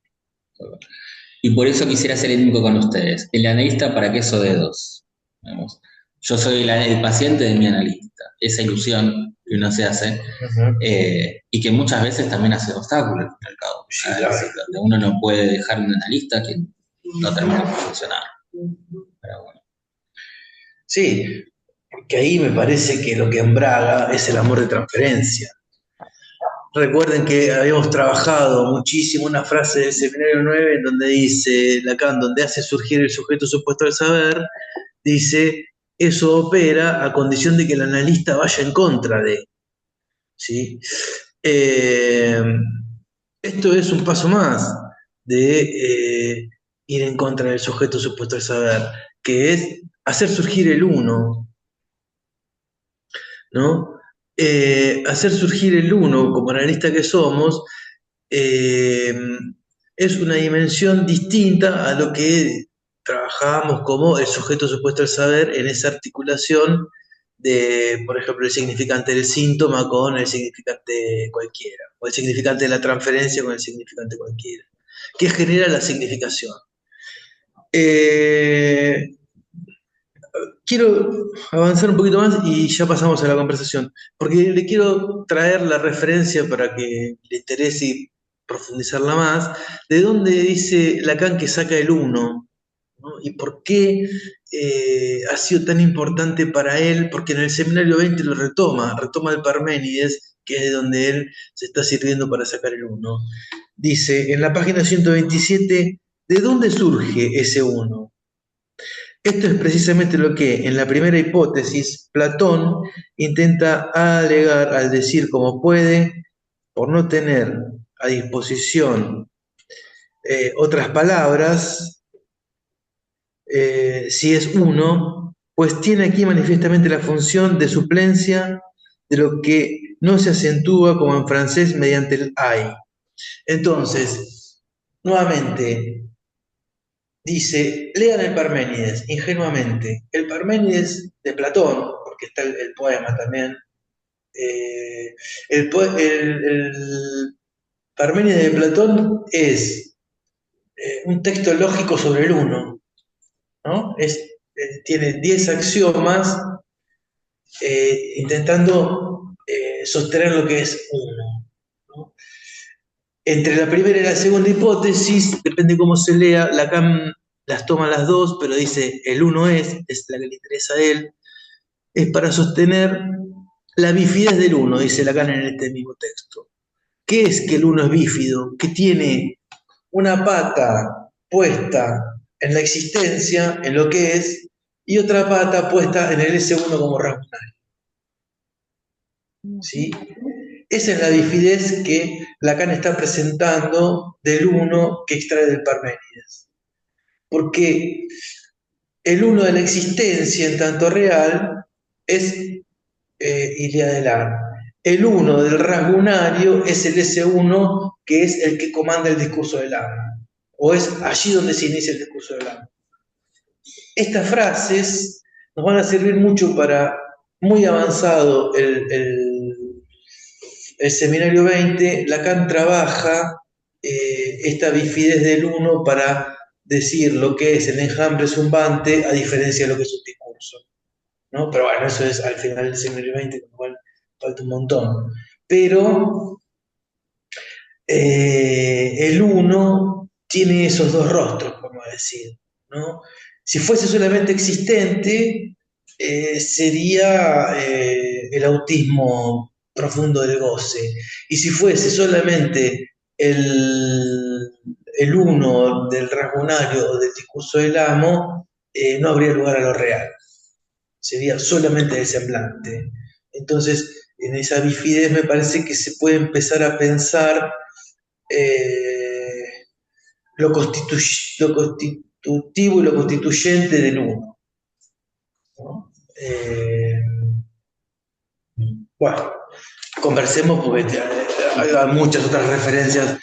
A: Y por eso quisiera ser el único con ustedes, el analista para que eso dé dos. Digamos, yo soy el paciente de mi analista, esa ilusión que uno se hace, y que muchas veces también hace obstáculos al fin y al cabo.
B: Sí,
A: A
B: claro.
A: veces donde uno no puede dejar un analista que no termina por funcionar. Pero bueno.
B: Sí, porque ahí me parece que lo que embraga es el amor de transferencia. Recuerden que habíamos trabajado muchísimo una frase del seminario 9 en donde dice Lacan, donde hace surgir el sujeto supuesto al saber, dice, eso opera a condición de que el analista vaya en contra de, ¿sí? Esto es un paso más de ir en contra del sujeto supuesto al saber, que es hacer surgir el uno, ¿no? Hacer surgir el uno como analista que somos eh, es una dimensión distinta a lo que trabajábamos como el sujeto supuesto al saber en esa articulación de, por ejemplo, el significante del síntoma con el significante cualquiera, o el significante de la transferencia con el significante cualquiera, que genera la significación. Quiero avanzar un poquito más y ya pasamos a la conversación, porque le quiero traer la referencia para que le interese y profundizarla más, de dónde dice Lacan que saca el uno, ¿no? Y por qué ha sido tan importante para él, porque en el seminario 20 lo retoma el Parménides, que es de donde él se está sirviendo para sacar el uno. Dice en la página 127, ¿de dónde surge ese uno? Esto es precisamente lo que, en la primera hipótesis, Platón intenta alegar al decir como puede, por no tener a disposición otras palabras, si es uno, pues tiene aquí manifiestamente la función de suplencia de lo que no se acentúa como en francés mediante el hay. Entonces, nuevamente, dice, lean el Parménides, ingenuamente. El Parménides de Platón, porque está el poema también. El Parménides de Platón es un texto lógico sobre el uno, ¿no? Tiene 10 axiomas intentando sostener lo que es uno, ¿no? Entre la primera y la segunda hipótesis, depende cómo se lea, Lacan las toma las dos, pero dice el uno es la que le interesa a él, es para sostener la bifidez del uno, dice Lacan en este mismo texto. ¿Qué es que el uno es bífido? Que tiene una pata puesta en la existencia, en lo que es, y otra pata puesta en el S1 como racional. ¿Sí? Esa es la bifidez que Lacan está presentando del uno que extrae del Parménides. Porque el uno de la existencia en tanto real es Ilia del Ar. El uno del rasgo unario es el S1 que es el que comanda el discurso del amo. O es allí donde se inicia el discurso del amo. Estas frases nos van a servir mucho para, muy avanzado el seminario 20, Lacan trabaja esta bifidez del uno para decir lo que es el enjambre zumbante a diferencia de lo que es un discurso, ¿no? Pero bueno, eso es al final del seminario 20, con lo cual falta un montón. Pero el uno tiene esos dos rostros, como decir, ¿no? Si fuese solamente existente, sería el autismo profundo del goce. Y si fuese solamente el uno del rasgunario o del discurso del amo, no habría lugar a lo real. Sería solamente el semblante. Entonces, en esa bifidez me parece que se puede empezar a pensar lo constitutivo y lo constituyente del uno, ¿no? Bueno, conversemos porque hay muchas otras referencias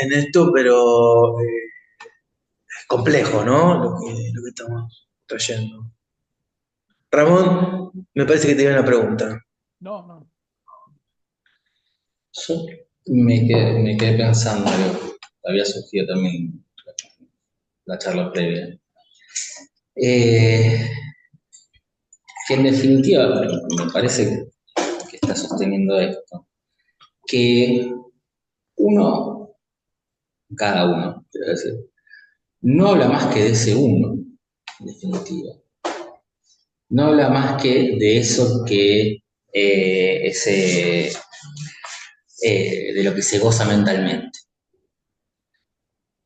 B: en esto, pero es complejo, ¿no? Lo que estamos trayendo. Ramón, me parece que te una pregunta.
E: No.
A: Yo me quedé pensando, había surgido también la charla previa. Que en definitiva me parece que está sosteniendo esto, que cada uno, quiero decir, no habla más que de ese uno, en definitiva. No habla más que de eso que de lo que se goza mentalmente.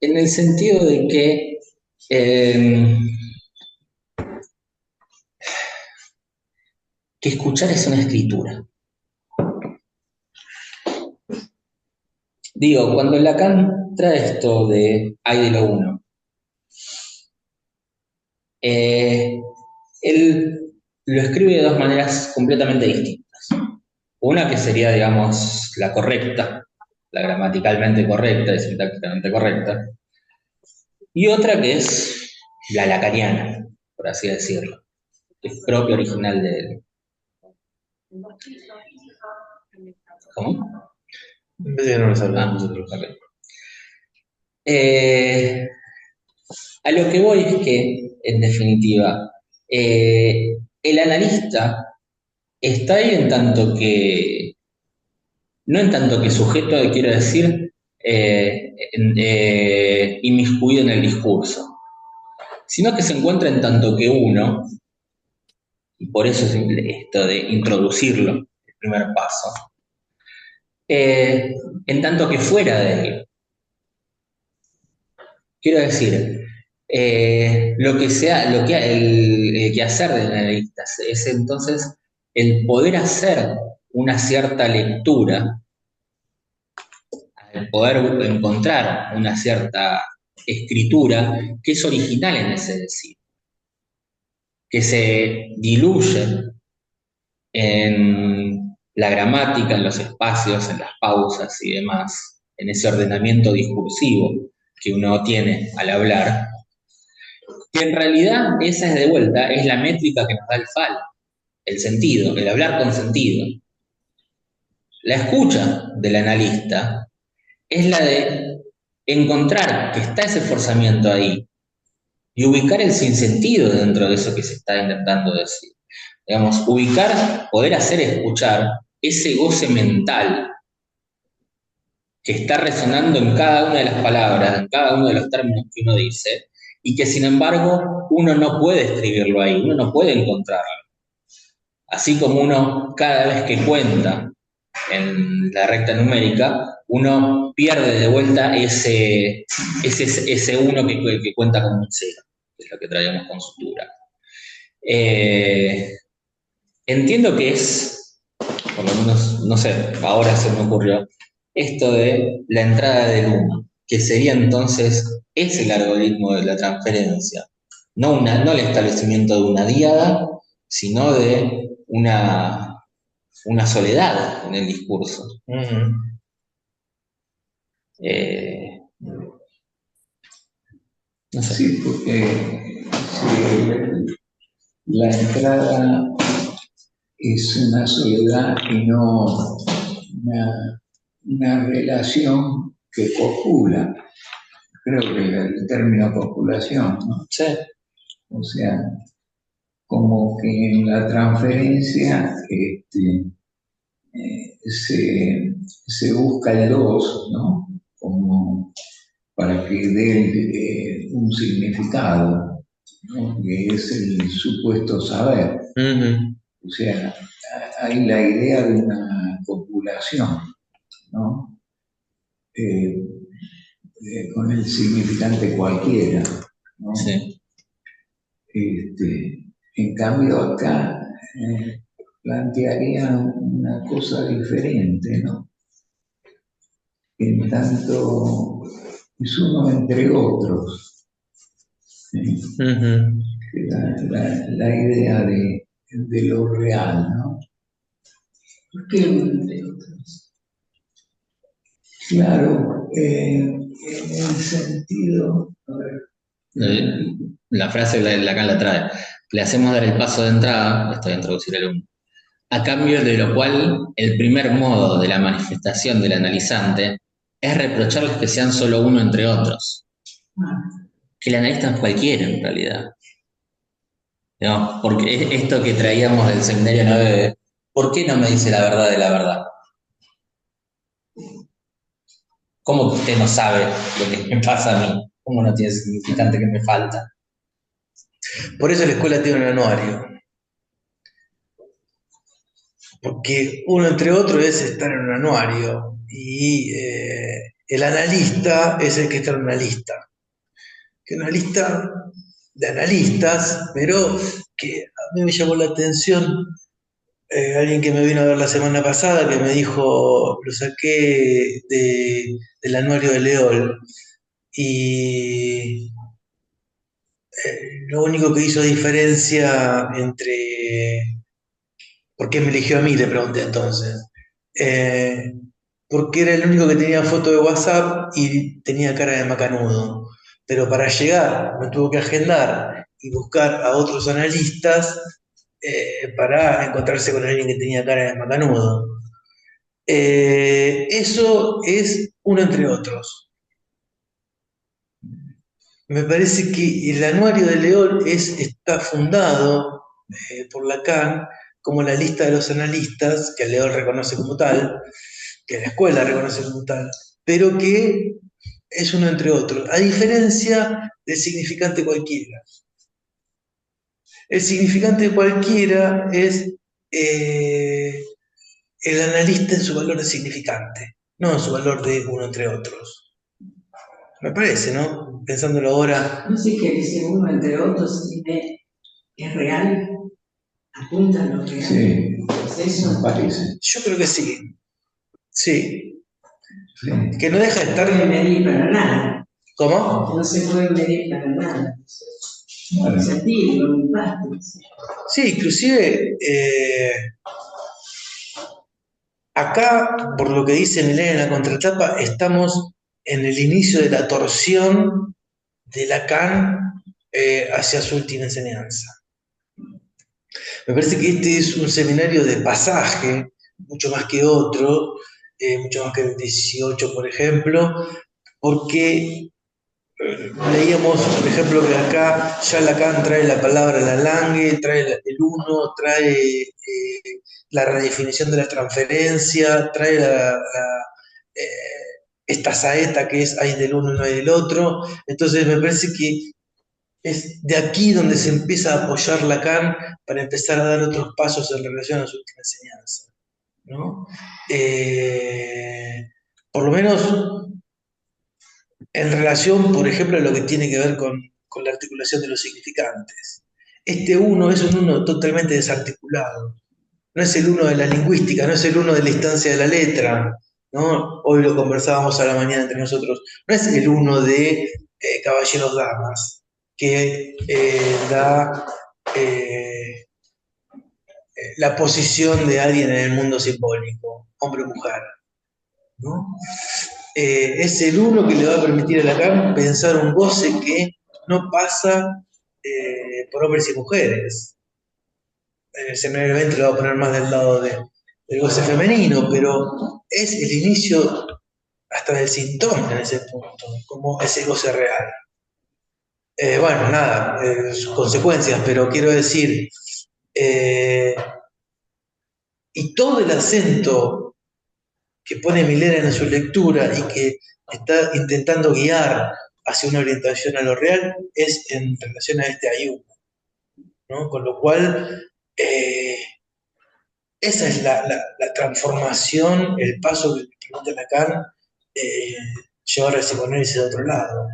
A: En el sentido de que escuchar es una escritura. Digo, cuando Lacan trae esto de hay de lo uno, él lo escribe de dos maneras completamente distintas. Una que sería, digamos, la correcta, la gramaticalmente correcta y sintácticamente correcta, y otra que es la lacaniana, por así decirlo, que es propia original de él. ¿Cómo?
B: No lo sabemos.
A: Okay. A lo que voy es que, en definitiva, el analista está ahí no en tanto que sujeto, quiero decir, inmiscuido en el discurso, sino que se encuentra en tanto que uno, y por eso es esto de introducirlo, el primer paso, en tanto que fuera de él. Quiero decir, el quehacer del analista es entonces el poder hacer una cierta lectura, el poder encontrar una cierta escritura que es original en ese decir, que se diluye en la gramática, en los espacios, en las pausas y demás, en ese ordenamiento discursivo que uno tiene al hablar, que en realidad esa es de vuelta, es la métrica que nos da el FAL, el sentido, el hablar con sentido. La escucha del analista es la de encontrar que está ese forzamiento ahí y ubicar el sinsentido dentro de eso que se está intentando decir. Digamos, ubicar, poder hacer escuchar ese goce mental que está resonando en cada una de las palabras, en cada uno de los términos que uno dice, y que sin embargo uno no puede escribirlo ahí, uno no puede encontrarlo. Así como uno cada vez que cuenta en la recta numérica, uno pierde de vuelta ese uno que cuenta como un cero, que es lo que traíamos con sutura. Entiendo que es, por lo menos, no sé, ahora se me ocurrió, esto de la entrada del 1, que sería entonces, es el algoritmo de la transferencia, no el establecimiento de una díada, sino de una soledad en el discurso.
C: No sé. Sí, porque si la entrada es una soledad y no una relación que copula. Creo que el término copulación, ¿no?
A: Sí.
C: O sea, como que en la transferencia se busca el dos, ¿no? Como para que dé un significado, ¿no? Que es el supuesto saber. O sea, hay la idea de una copulación, ¿no? Con el significante cualquiera, ¿no?
A: Sí.
C: En cambio acá plantearía una cosa diferente, ¿no? En tanto es uno entre otros. ¿Sí? La idea de lo real, ¿no?
D: ¿Por qué uno entre otros?
C: Claro, en el sentido, a ver,
A: la frase acá la trae. Le hacemos dar el paso de entrada, esto voy a introducir el 1, a cambio de lo cual el primer modo de la manifestación del analizante es reprocharles que sean solo uno entre otros. Que el analista es cualquiera en realidad. ¿No? Porque esto que traíamos del seminario 9 ¿Por qué no me dice la verdad de la verdad? ¿Cómo que usted no sabe lo que me pasa a mí? ¿Cómo no tiene significante que me falta?
B: Por eso la escuela tiene un anuario, porque uno entre otros es estar en un anuario y el analista es el que está en una lista, que es una lista de analistas, pero que a mí me llamó la atención alguien que me vino a ver la semana pasada que me dijo, lo saqué del anuario de Leol y lo único que hizo diferencia entre... ¿Por qué me eligió a mí? Le pregunté entonces. Eh, Porque era el único que tenía foto de WhatsApp y tenía cara de macanudo. Pero para llegar me tuvo que agendar y buscar a otros analistas para encontrarse con alguien que tenía cara de macanudo. Eso es uno entre otros. Me parece que el anuario de León está fundado por Lacan como la lista de los analistas, que León reconoce como tal, que la escuela reconoce como tal, pero que es uno entre otros, a diferencia del significante cualquiera. El significante cualquiera es eh, el analista en su valor de significante, no en su valor de uno entre otros. Me parece, ¿no? Pensándolo ahora.
D: No sé qué dice uno entre otros, es real, apunta a lo real.
C: Sí,
D: ¿Es eso?
C: me parece.
B: Yo creo que sí. Sí.
C: Sí.
B: Que no deja de
D: No
B: estar.
D: puede medir para nada.
B: ¿Cómo?
D: No se puede medir para nada.
C: Bueno,
D: Sentirlo, en parte.
B: Sí, inclusive acá, por lo que dice Milena en la contratapa, estamos en el inicio de la torsión de Lacan hacia su última enseñanza. Me parece que este es un seminario de pasaje, mucho más que otro, mucho más que el 18, por ejemplo, porque leíamos, por ejemplo, que acá ya Lacan trae la palabra la langue, trae el uno, trae la redefinición de la transferencia, trae esta saeta que es hay del uno y no hay del otro. Entonces me parece que es de aquí donde se empieza a apoyar Lacan para empezar a dar otros pasos en relación a su última enseñanza, ¿no? Por lo menos en relación, por ejemplo, a lo que tiene que ver con la articulación de los significantes. Este uno es un uno totalmente desarticulado. No es el uno de la lingüística, no es el uno de la instancia de la letra, ¿no? Hoy lo conversábamos a la mañana entre nosotros. No es el uno de caballeros damas, que da la posición de alguien en el mundo simbólico, hombre o mujer, ¿no? Es el uno que le va a permitir a Lacan pensar un goce que no pasa por hombres y mujeres. En el seminario 20 lo va a poner más del lado del goce femenino, pero es el inicio hasta del sintón en ese punto, como ese goce real. Bueno, nada, sus consecuencias, pero quiero decir, eh, y todo el acento que pone Milena en su lectura y que está intentando guiar hacia una orientación a lo real es en relación a este ayuno, ¿no? Con lo cual, esa es la transformación, el paso que permite Lacan llevar al psicoanálisis de otro lado.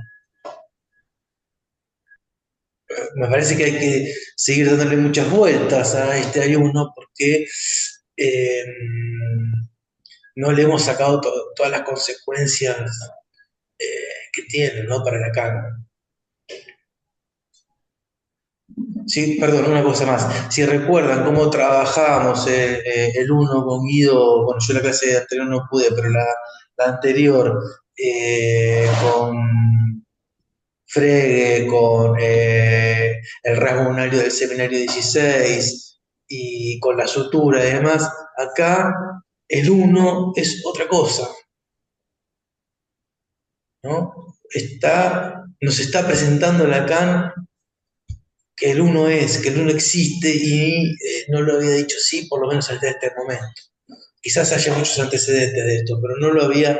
B: Me parece que hay que seguir dándole muchas vueltas a este ayuno porque eh, no le hemos sacado todas las consecuencias que tiene, ¿no? Para Lacan. Sí, perdón, una cosa más. Si recuerdan cómo trabajábamos el uno con Guido, bueno, yo la clase anterior no pude, pero la anterior, con Frege, con el rasgo unario del seminario 16 y con la sutura y demás, acá el uno es otra cosa, ¿no? Nos está presentando Lacan que el uno que el uno existe y no lo había dicho así, por lo menos hasta este momento. Quizás haya muchos antecedentes de esto, pero no lo había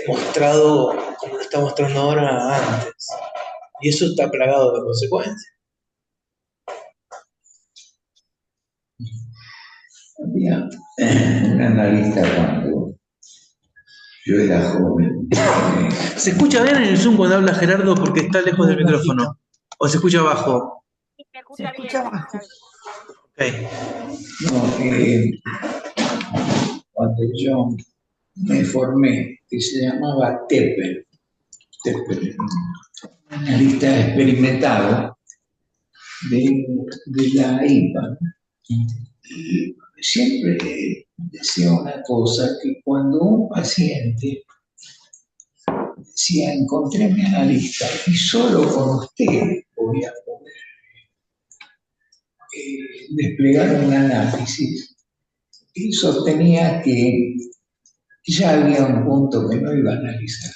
B: mostrado como lo está mostrando ahora antes. Y eso está plagado de consecuencias.
C: Había un analista cuando yo era joven.
B: ¿Se escucha bien en el Zoom cuando habla Gerardo porque está lejos del micrófono? ¿O se escucha bajo?
E: Se escucha bajo.
B: Ok.
C: No, cuando yo me formé, que se llamaba Tepper, un analista experimentado de la IPA. Y siempre decía una cosa, que cuando un paciente decía, encontré mi analista y solo con usted voy a poder desplegar un análisis, y sostenía que ya había un punto que no iba a analizar.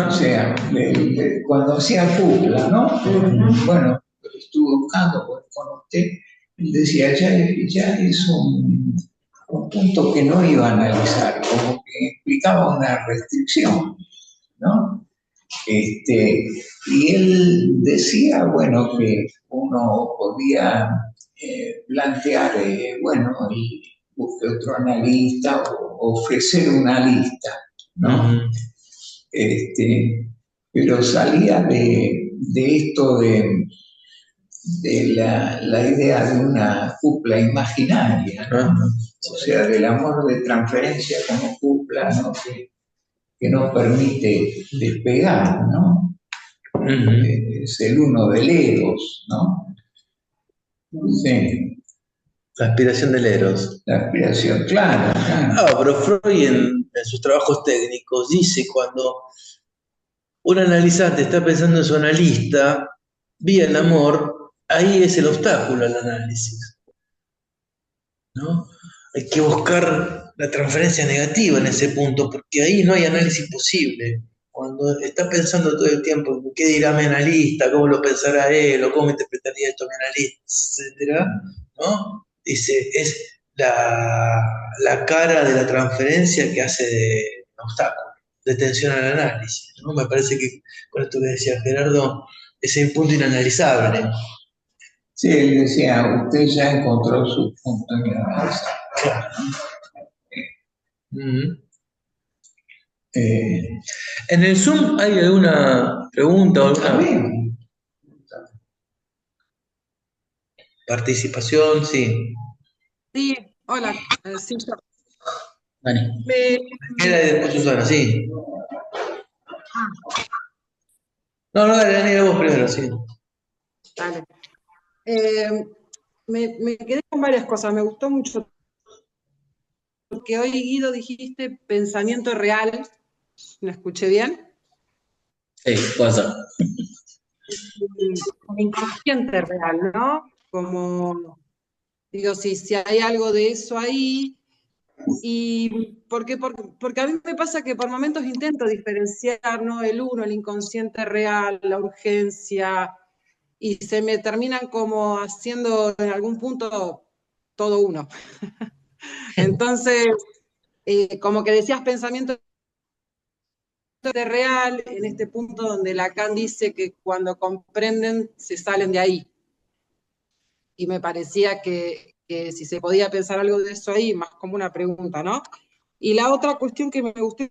C: O sea, cuando hacía cupla, ¿no? Bueno, estuve buscando con usted, él decía, ya es un punto que no iba a analizar, como que implicaba una restricción, ¿no? Y él decía, bueno, que uno podía plantear, bueno, y busque otro analista o ofrecer una lista, ¿no? Pero salía de esto de la idea de una cupla imaginaria, ¿no? O sea, del amor de transferencia como cupla, ¿no? Que nos permite despegar, ¿no? Es el uno del Eros, ¿no? Sí.
B: La aspiración del Eros.
C: La aspiración, claro.
B: Pero Freud en sus trabajos técnicos dice cuando un analizante está pensando en su analista, vía el amor, ahí es el obstáculo al análisis, ¿no? Hay que buscar la transferencia negativa en ese punto, porque ahí no hay análisis posible. Cuando está pensando todo el tiempo, ¿qué dirá mi analista? ¿Cómo lo pensará él? ¿O cómo interpretaría esto mi analista? Etcétera, ¿no? Dice, es la cara de la transferencia que hace de obstáculo, de tensión al análisis, ¿no? Me parece que con esto que decía Gerardo, es el punto inanalizable.
C: Sí, él decía, usted ya encontró su punto inanalizable.
B: Claro. ¿En el Zoom hay alguna pregunta o alguna participación? Sí.
E: Sí, hola. Sí, yo.
A: Vale.
B: Era y después Susana, sí. No, dale, Daniela, vos primero, sí.
E: Dale. Me quedé con varias cosas. Me gustó mucho porque hoy, Guido, dijiste pensamiento real. ¿Lo escuché bien?
A: Sí, puede ser.
E: Como inconsciente real, ¿no? Como, digo, si hay algo de eso ahí. Y porque a mí me pasa que por momentos intento diferenciar, ¿no? El uno, el inconsciente real, la urgencia, y se me terminan como haciendo en algún punto todo uno. Entonces, como que decías pensamiento real, en este punto donde Lacan dice que cuando comprenden se salen de ahí. Y me parecía que si se podía pensar algo de eso ahí, más como una pregunta, ¿no? Y la otra cuestión que me gustó,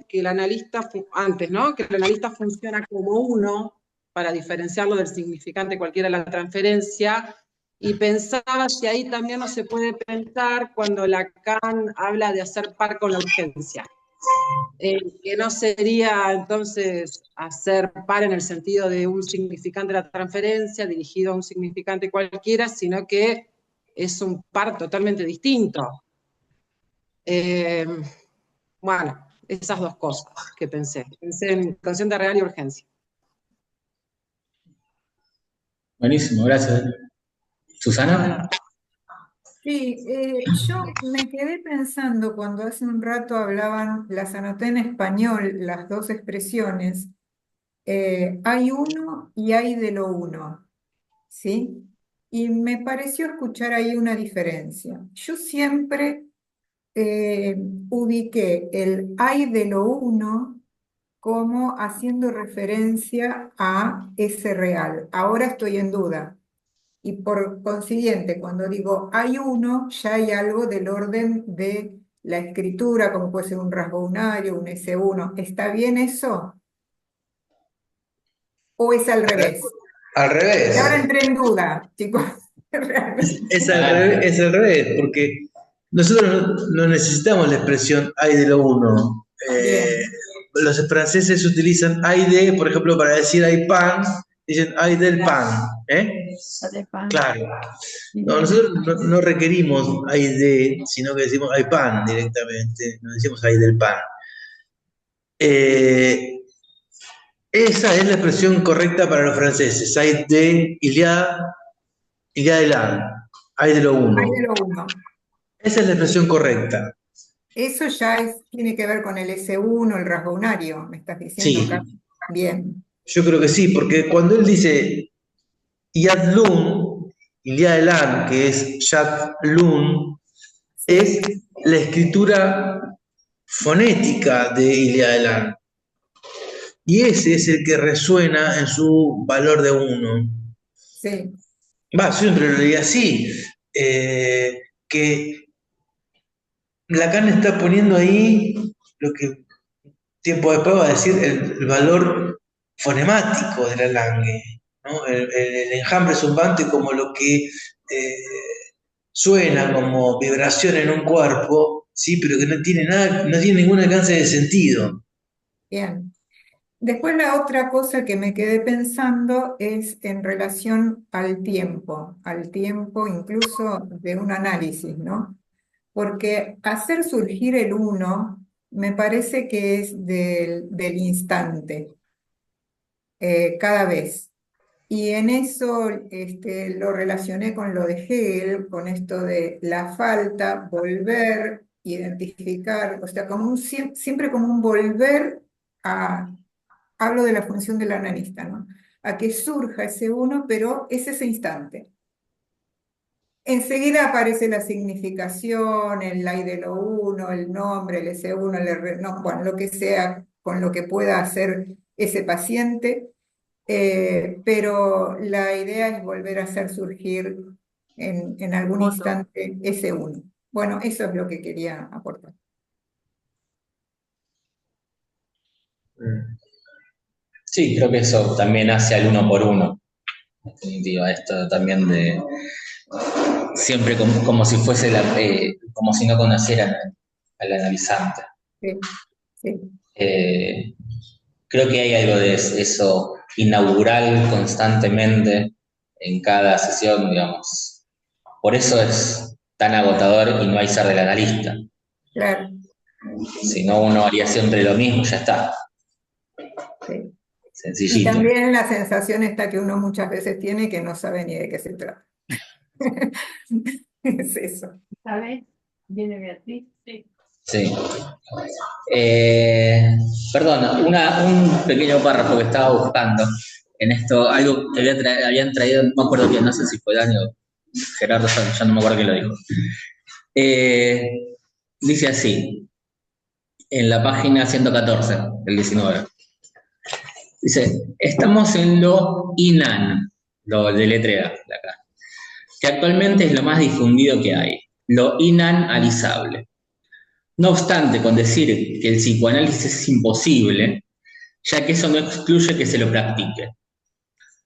E: que el analista, antes, ¿no? Que el analista funciona como uno para diferenciarlo del significante cualquiera de la transferencia, y pensaba si ahí también no se puede pensar cuando Lacan habla de hacer par con la urgencia. Que no sería entonces hacer par en el sentido de un significante de la transferencia dirigido a un significante cualquiera, sino que es un par totalmente distinto. Bueno, esas dos cosas que pensé. Pensé en consciente real y urgencia.
A: Buenísimo, gracias. ¿Susana?
F: Sí, yo me quedé pensando cuando hace un rato hablaban, las anoté en español, las dos expresiones, hay uno y hay de lo uno, ¿sí? Y me pareció escuchar ahí una diferencia. Yo siempre ubiqué el hay de lo uno como haciendo referencia a ese real. Ahora estoy en duda. Y por consiguiente, cuando digo hay uno, ya hay algo del orden de la escritura, como puede ser un rasgo unario, un S1. ¿Está bien eso? ¿O es al revés?
B: Al
F: Y ahora
B: revés.
F: entré en duda, chicos. Realmente.
B: Es al revés, porque nosotros no necesitamos la expresión hay de lo uno.
F: Bien,
B: Los franceses utilizan hay de, por ejemplo, para decir hay pan, dicen hay del pan. ¿Eh? Claro. No, nosotros no requerimos hay de, sino que decimos hay pan directamente, no decimos hay del pan. Eh, Esa es la expresión correcta para los franceses. Hay de Iliad, Iliad de la, hay de lo
F: hay
B: uno.
F: de lo uno.
B: Esa es la expresión correcta.
F: Eso ya tiene que ver con el S1, el rasgo unario, me estás diciendo acá.
B: Sí,
F: Bien,
B: yo creo que sí, porque cuando él dice Yad Lun, Iliad Elan, que es Yad Lun, es
F: sí,
B: la escritura fonética de Iliad Elan. Y ese es el que resuena en su valor de uno.
F: sí.
B: Va, siempre lo leí así, que Lacan está poniendo ahí lo que tiempo después va a decir el valor fonemático de la langue, ¿no? El enjambre zumbante como lo que suena como vibración en un cuerpo, sí, pero que no tiene nada, no tiene ningún alcance de sentido.
F: Bien. Después la otra cosa que me quedé pensando es en relación al tiempo incluso de un análisis, ¿no? Porque hacer surgir el uno me parece que es del instante, cada vez. Y en eso lo relacioné con lo de Hegel, con esto de la falta, volver, identificar, o sea, siempre como un volver a, hablo de la función del analista, ¿no? A que surja ese uno, pero es ese instante. Enseguida aparece la significación, el I de lo uno, el nombre, el S1, el R, no, bueno, lo que sea con lo que pueda hacer ese paciente, pero la idea es volver a hacer surgir en algún instante ese uno. Bueno, eso es lo que quería aportar.
A: Sí, creo que eso también hace al uno por uno, en definitiva, esto también de siempre como si fuese como si no conocieran al analizante.
F: Sí, sí,
A: Eh, Creo que hay algo de eso inaugural constantemente en cada sesión, digamos. Por eso es tan agotador y no hay ser del analista.
F: claro,
A: Si no, uno haría siempre lo mismo, ya está.
F: sí. Y
A: Sencillito.
F: también la sensación esta que uno muchas veces tiene que no sabe ni de qué se trata. Es eso.
G: ¿Sabes? ¿Viene Beatriz? Sí.
A: Sí. Perdón, un pequeño párrafo que estaba buscando en esto, algo que habían traído, no me acuerdo quién, no sé si fue Dani o Gerardo, ya no me acuerdo quién lo dijo. Dice así, en la página 114, el 19. Dice, estamos en lo INAN, lo deletrea de acá, que actualmente es lo más difundido que hay, lo inanalizable. No obstante, con decir que el psicoanálisis es imposible, ya que eso no excluye que se lo practique.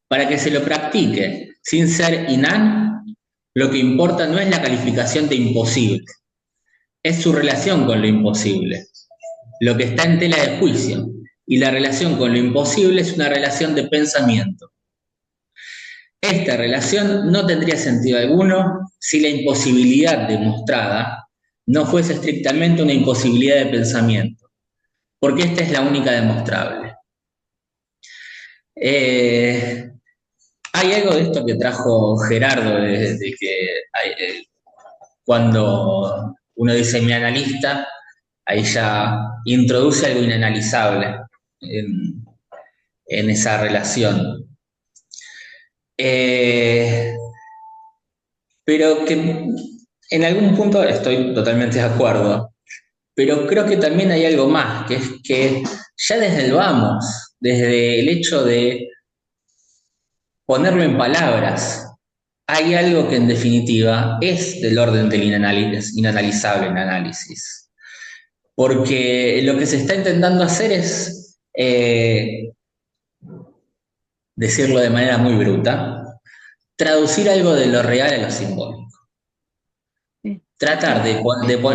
A: Para que se lo practique sin ser inan, lo que importa no es la calificación de imposible, es su relación con lo imposible, lo que está en tela de juicio, y la relación con lo imposible es una relación de pensamiento. Esta relación no tendría sentido alguno si la imposibilidad demostrada no fuese estrictamente una imposibilidad de pensamiento, porque esta es la única demostrable. Hay algo de esto que trajo Gerardo, de que cuando uno dice mi analista, ahí ya introduce algo inanalizable en esa relación. Pero que en algún punto estoy totalmente de acuerdo, pero creo que también hay algo más, que es que ya desde el vamos, desde el hecho de ponerlo en palabras, hay algo que en definitiva es del orden del inanalizable en análisis. Porque lo que se está intentando hacer es, decirlo de manera muy bruta, traducir algo de lo real a lo simbólico. Tratar de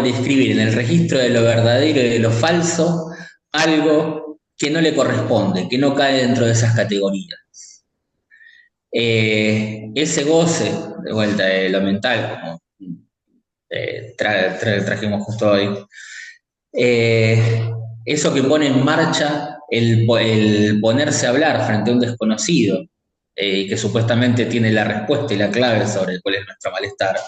A: escribir en el registro de lo verdadero y de lo falso algo que no le corresponde, que no cae dentro de esas categorías. Ese goce, de vuelta, de lo mental, como trajimos justo hoy, eso que pone en marcha el ponerse a hablar frente a un desconocido, que supuestamente tiene la respuesta y la clave sobre cuál es nuestro malestar.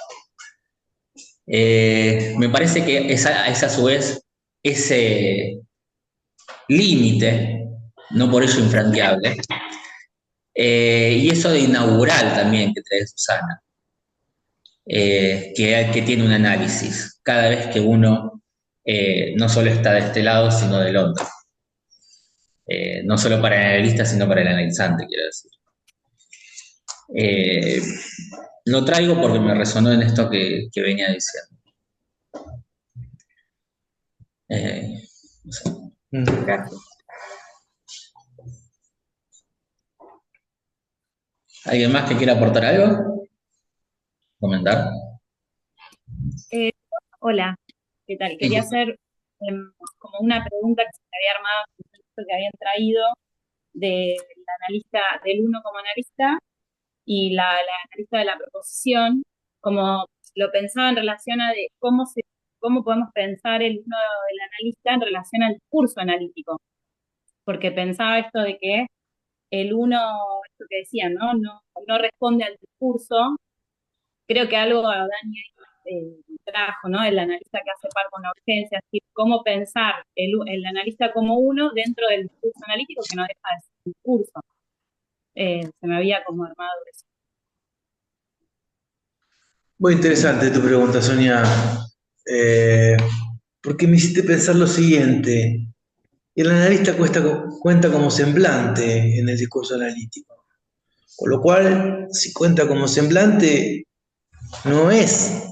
A: Me parece que es a su vez ese límite, no por ello infranqueable, y eso de inaugural también que trae Susana, que tiene un análisis cada vez que uno no solo está de este lado, sino del otro. No solo para el analista, sino para el analizante, quiero decir. Lo traigo porque me resonó en esto que venía diciendo. No sé.
F: Gracias.
A: ¿Alguien más que quiera aportar algo? ¿Comentar?
H: Hola, ¿qué tal? Quería hacer como una pregunta que se me había armado con el texto que habían traído del analista, del uno como analista y la analista de la proposición, como lo pensaba en relación a de cómo podemos pensar el uno del analista en relación al discurso analítico, porque pensaba esto de que el uno, esto que decían, ¿no? No responde al discurso. Creo que algo Dani trajo, ¿no? El analista que hace par con la urgencia, es decir, cómo pensar el analista como uno dentro del discurso analítico que no deja de ser un discurso. Se me había como armado eso.
B: Muy interesante tu pregunta, Sonia, porque me hiciste pensar lo siguiente. El analista cuenta como semblante en el discurso analítico, con lo cual, si cuenta como semblante, no es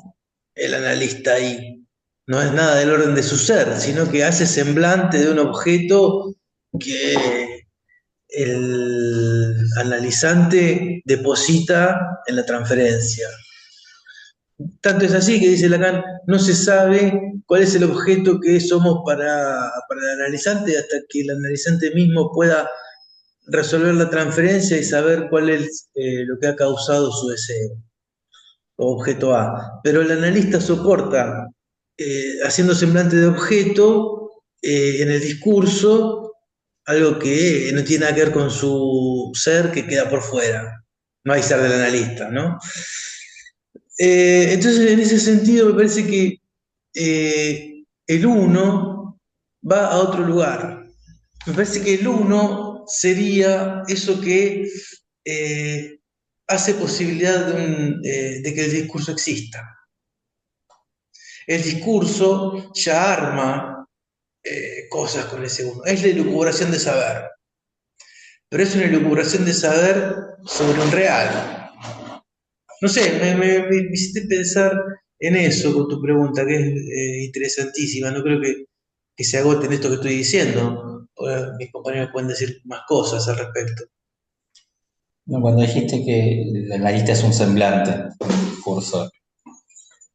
B: el analista ahí, no es nada del orden de su ser, sino que hace semblante de un objeto que el analizante deposita en la transferencia. Tanto es así que dice Lacan, no se sabe cuál es el objeto que somos para el analizante hasta que el analizante mismo pueda resolver la transferencia y saber cuál es lo que ha causado su deseo, o objeto A. Pero el analista soporta, haciendo semblante de objeto, en el discurso, algo que no tiene nada que ver con su ser, que queda por fuera. No hay ser del analista, ¿no? Entonces, en ese sentido, me parece que el uno va a otro lugar. Me parece que el uno sería eso que hace posibilidad de que el discurso exista. El discurso ya arma cosas con ese uno. Es la elucubración de saber. Pero es una elucubración de saber sobre un real. No sé, me hiciste pensar en eso con tu pregunta, que es interesantísima. No creo que se agote en esto que estoy diciendo. Mis compañeros pueden decir más cosas al respecto.
A: No, cuando dijiste que el analista es un semblante en el discurso,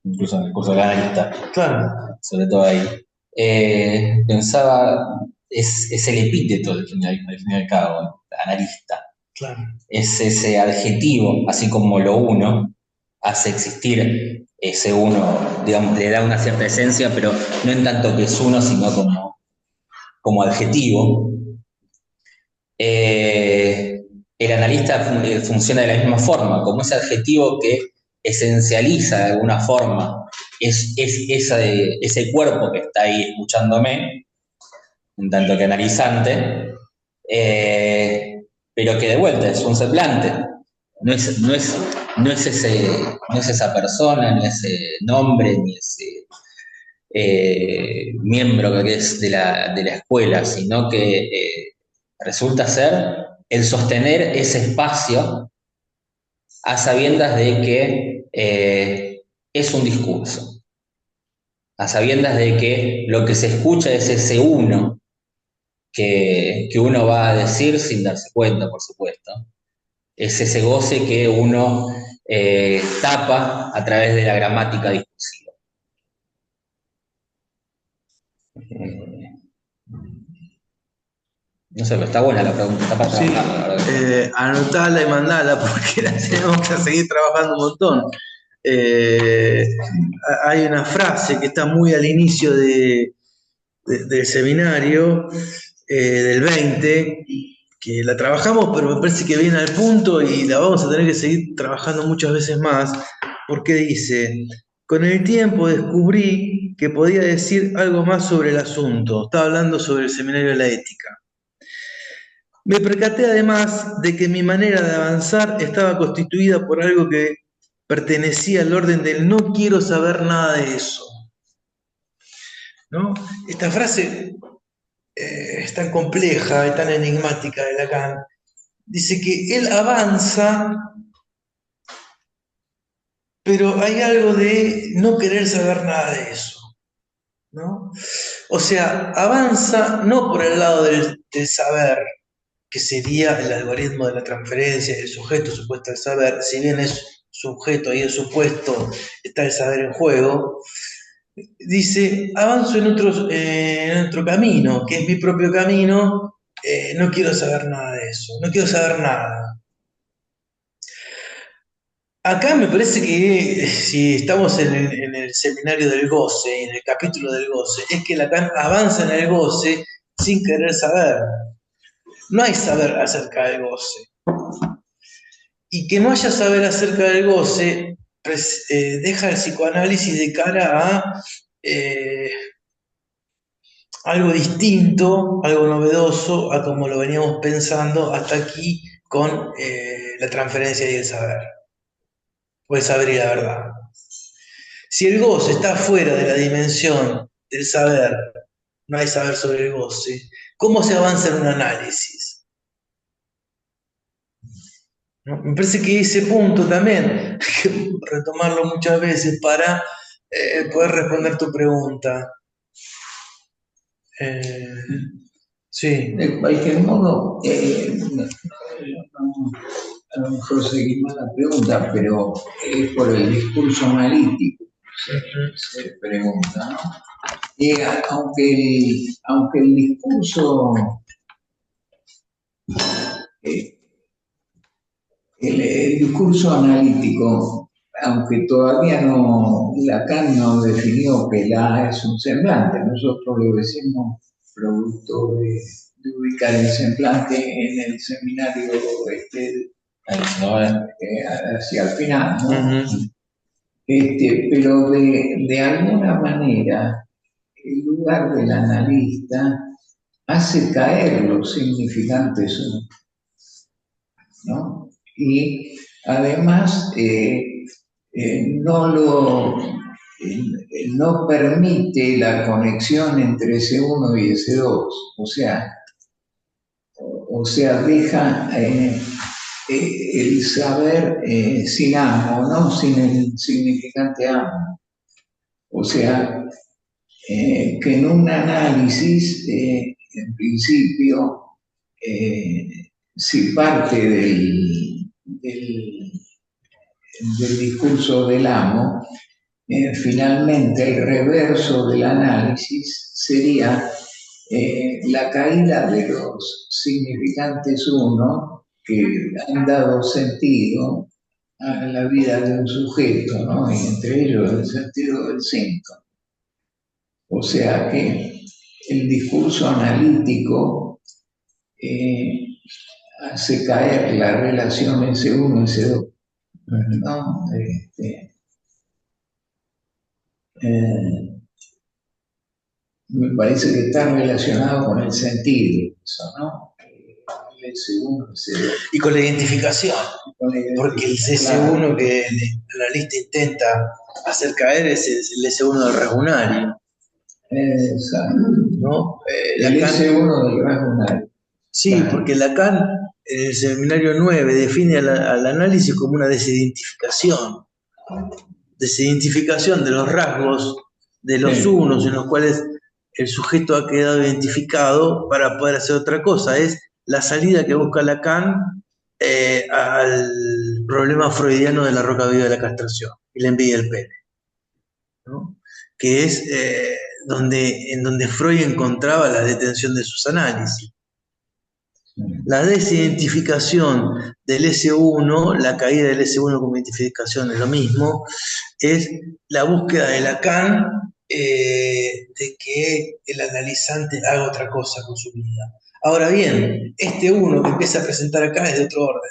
A: incluso en el curso del analista,
B: Claro.
A: sobre todo ahí, pensaba, es el epíteto al fin y al cabo, analista.
B: Claro.
A: Es ese adjetivo, así como lo uno, hace existir ese uno, digamos, le da una cierta esencia, pero no en tanto que es uno, sino como adjetivo. El analista funciona de la misma forma, como ese adjetivo que esencializa de alguna forma ese cuerpo que está ahí escuchándome, en tanto que analizante, pero que de vuelta es un semblante, no es, no es, no es esa persona, ni ese nombre, ni ese miembro que es de la escuela, sino que resulta ser el sostener ese espacio a sabiendas de que es un discurso, a sabiendas de que lo que se escucha es ese uno que uno va a decir sin darse cuenta, por supuesto. Es ese goce que uno tapa a través de la gramática discursiva. No sé, pero está buena la pregunta, está para
B: Sí,
A: trabajarla, la verdad.
B: anotala y mandala porque la tenemos que seguir trabajando un montón. Eh, Hay una frase que está muy al inicio del seminario del 20, que la trabajamos, pero me parece que viene al punto y la vamos a tener que seguir trabajando muchas veces más, porque dice, con el tiempo descubrí que podía decir algo más sobre el asunto. Estaba hablando sobre el seminario de la ética. Me percaté además de que mi manera de avanzar estaba constituida por algo que pertenecía al orden del no quiero saber nada de eso, ¿no? Esta frase es tan compleja y tan enigmática de Lacan. Dice que él avanza, pero hay algo de no querer saber nada de eso, ¿no? O sea, avanza no por el lado del saber, que sería el algoritmo de la transferencia, el sujeto supuesto del saber, si bien es sujeto y es supuesto, está el saber en juego, dice, avanzo en otro camino, que es mi propio camino, no quiero saber nada de eso, no quiero saber nada. Acá me parece que si estamos en el seminario del goce, en el capítulo del goce, es que Lacan avanza en el goce sin querer saber. No hay saber acerca del goce. Y que no haya saber acerca del goce, pues, deja el psicoanálisis de cara a algo distinto, algo novedoso a como lo veníamos pensando hasta aquí con la transferencia y el saber, o el saber y la verdad. Si el goce está fuera de la dimensión del saber, no hay saber sobre el goce, ¿cómo se avanza en un análisis? ¿No? Me parece que ese punto también hay que retomarlo muchas veces para poder responder tu pregunta. Sí.
C: De cualquier modo, a lo mejor seguimos la pregunta, pero es por el discurso analítico, se pregunta, ¿no? Aunque el discurso, el discurso analítico, aunque todavía no, Lacan no definió que la A es un semblante, nosotros lo decimos producto de ubicar el semblante en el seminario hacia el final, ¿no? Pero de alguna manera el lugar del analista hace caer los significantes, ¿no? Y además no permite la conexión entre ese uno y ese dos, o sea deja el saber sin amo, ¿no? Sin el significante amo. O sea, que en un análisis, en principio, si parte del discurso del amo, finalmente el reverso del análisis sería la caída de los significantes uno que han dado sentido a la vida de un sujeto, ¿no? Y entre ellos el sentido del síntoma. O sea que el discurso analítico hace caer la relación S1 S2, ¿no? Me parece que está relacionado con el sentido, eso, ¿no? el S1, S2.
B: Y con la identificación, porque el S1 que la lista intenta hacer caer es el S1 del rasgunario,
C: Exacto.
B: ¿no?
C: El
B: Lacan,
C: S1 del rasgunario.
B: sí, porque Lacan en el seminario 9 define al análisis como una desidentificación de los rasgos de los
C: Sí.
B: unos en los cuales el sujeto ha quedado identificado para poder hacer otra cosa. Es la salida que busca Lacan al problema freudiano de la roca viva de la castración y la envidia del pene, ¿no? Que es en donde Freud encontraba la detención de sus análisis. La desidentificación del S1, la caída del S1 como identificación es lo mismo, es la búsqueda de Lacan de que el analizante haga otra cosa con su vida. Ahora bien, este uno que empieza a presentar acá es de otro orden.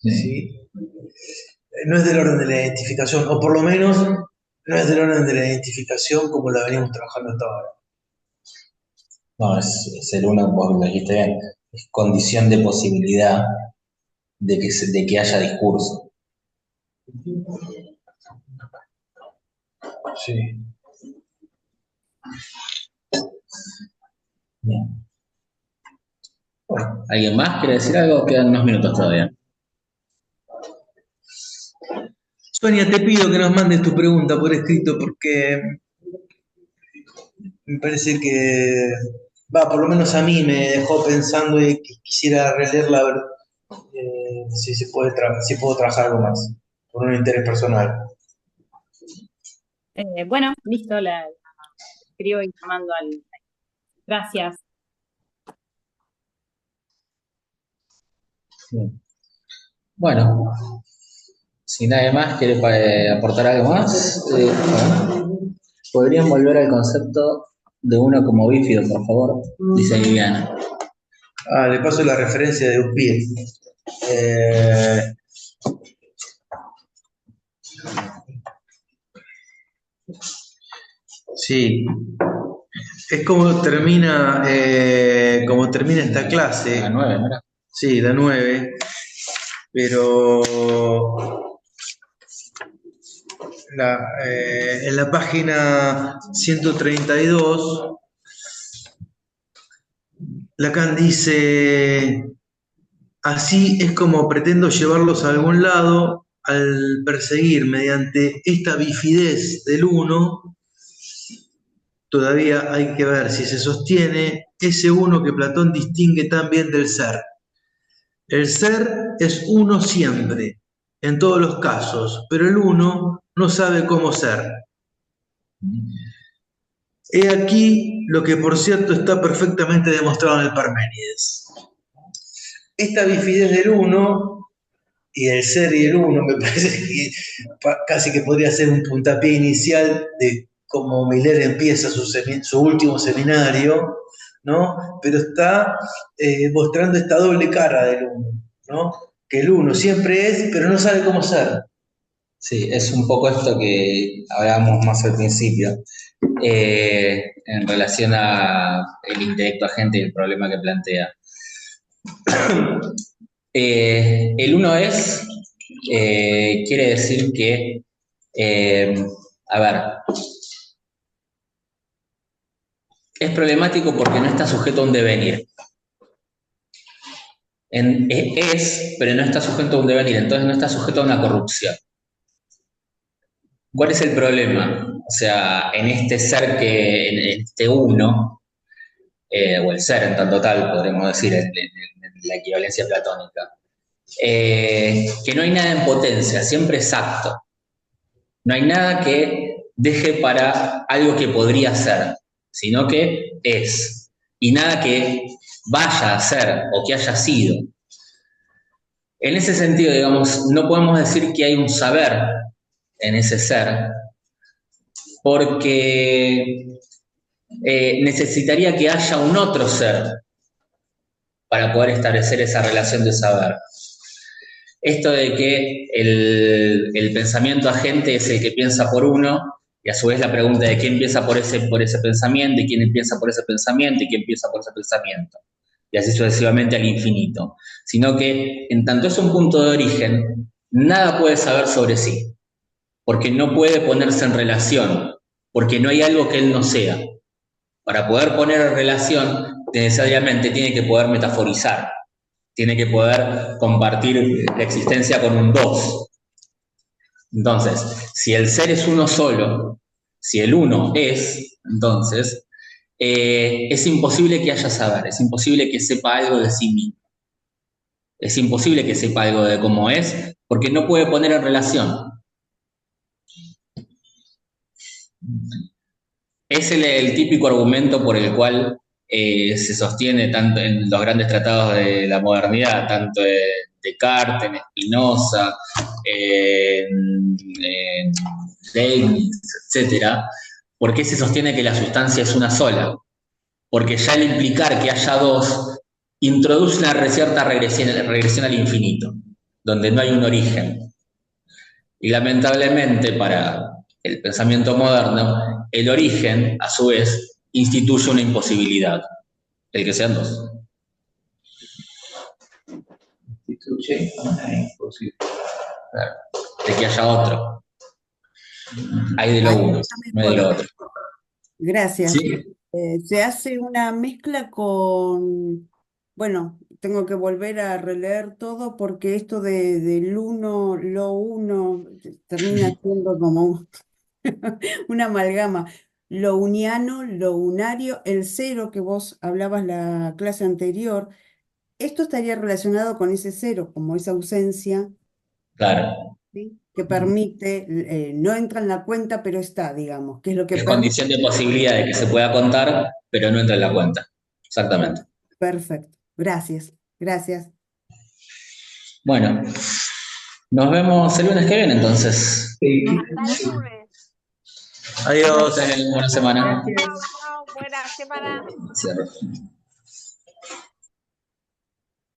C: Sí.
B: ¿Sí? No es del orden de la identificación, o por lo menos no es del orden de la identificación como la veníamos trabajando hasta ahora.
A: No, es el uno, vos lo dijiste bien, es condición de posibilidad de que haya discurso.
B: Sí.
A: Bien. Bueno, ¿alguien más quiere decir algo? Quedan unos minutos todavía.
B: Sonia, te pido que nos mandes tu pregunta por escrito porque me parece que, por lo menos a mí me dejó pensando y quisiera releerla a ver si puedo trabajar algo más, por un interés personal.
H: Bueno, listo, la escribo informando al... Gracias.
A: Bien. Bueno, si nadie más quiere aportar algo más, ¿podrían volver al concepto de uno como bífido, por favor? Dice Viviana.
B: Le paso la referencia de Upier. Sí. Es como termina esta clase.
A: La 9, ¿verdad?
B: Sí, la 9. Pero en la página 132, Lacan dice: así es como pretendo llevarlos a algún lado al perseguir mediante esta bifidez del uno. Todavía hay que ver si se sostiene ese uno que Platón distingue también del ser. El ser es uno siempre, en todos los casos, pero el uno no sabe cómo ser. He aquí lo que, por cierto, está perfectamente demostrado en el Parménides. Esta bifidez del uno y el ser y el uno me parece que casi que podría ser un puntapié inicial de cómo Miller empieza su último seminario, ¿no? Pero está mostrando esta doble cara del uno, ¿no? Que el uno siempre es, pero no sabe cómo ser.
A: Sí, es un poco esto que hablábamos más al principio, en relación al intelecto agente y el problema que plantea. El uno es, quiere decir que, es problemático porque no está sujeto a un devenir. Pero no está sujeto a un devenir, entonces no está sujeto a una corrupción. ¿Cuál es el problema? O sea, en este ser en este uno, o el ser en tanto tal, podríamos decir, en la equivalencia platónica, que no hay nada en potencia, siempre exacto. No hay nada que deje para algo que podría ser, sino que es. Y nada que vaya a ser o que haya sido. En ese sentido, digamos, no podemos decir que hay un saber en ese ser, porque necesitaría que haya un otro ser para poder establecer esa relación de saber. Esto de que el pensamiento agente es el que piensa por uno Y a su vez la pregunta de quién empieza por ese pensamiento, y quién empieza por ese pensamiento, y quién empieza por ese pensamiento. Y así sucesivamente al infinito. Sino que, en tanto es un punto de origen, nada puede saber sobre sí, porque no puede ponerse en relación, porque no hay algo que él no sea. Para poder poner en relación, necesariamente tiene que poder metaforizar, tiene que poder compartir la existencia con un dos. Entonces, si el ser es uno solo, si el uno es, entonces, es imposible que haya saber, es imposible que sepa algo de sí mismo. Es imposible que sepa algo de cómo es, porque no puede poner en relación. Es el típico argumento por el cual se sostiene tanto en los grandes tratados de la modernidad, tanto en Descartes, en Spinoza, en Leibniz, etcétera. ¿Por qué se sostiene que la sustancia es una sola? Porque ya el implicar que haya dos introduce una cierta regresión al infinito, donde no hay un origen. Y lamentablemente para el pensamiento moderno, el origen, a su vez, instituye una imposibilidad, el que sean dos.
C: Instituye una imposibilidad.
A: Claro, de que haya otro. Hay de lo uno, no hay de lo otro.
I: Gracias.
A: ¿Sí?
I: Se hace una mezcla con, bueno, tengo que volver a releer todo porque esto del uno, lo uno, termina siendo como una amalgama. Lo uniano, lo unario, el cero que vos hablabas la clase anterior, esto estaría relacionado con ese cero, como esa ausencia,
A: Claro.
I: ¿sí? Que permite, no entra en la cuenta, pero está, digamos, que es lo que
A: Es
I: permite.
A: condición de posibilidad de que se pueda contar, pero no entra en la cuenta. Exactamente.
I: Perfecto. Gracias. Gracias.
A: Bueno, nos vemos el lunes que viene entonces.
C: Sí.
G: Hasta el lunes.
B: Adiós.
A: Buena semana.
G: Chao, chao, buena semana.
A: Cierro.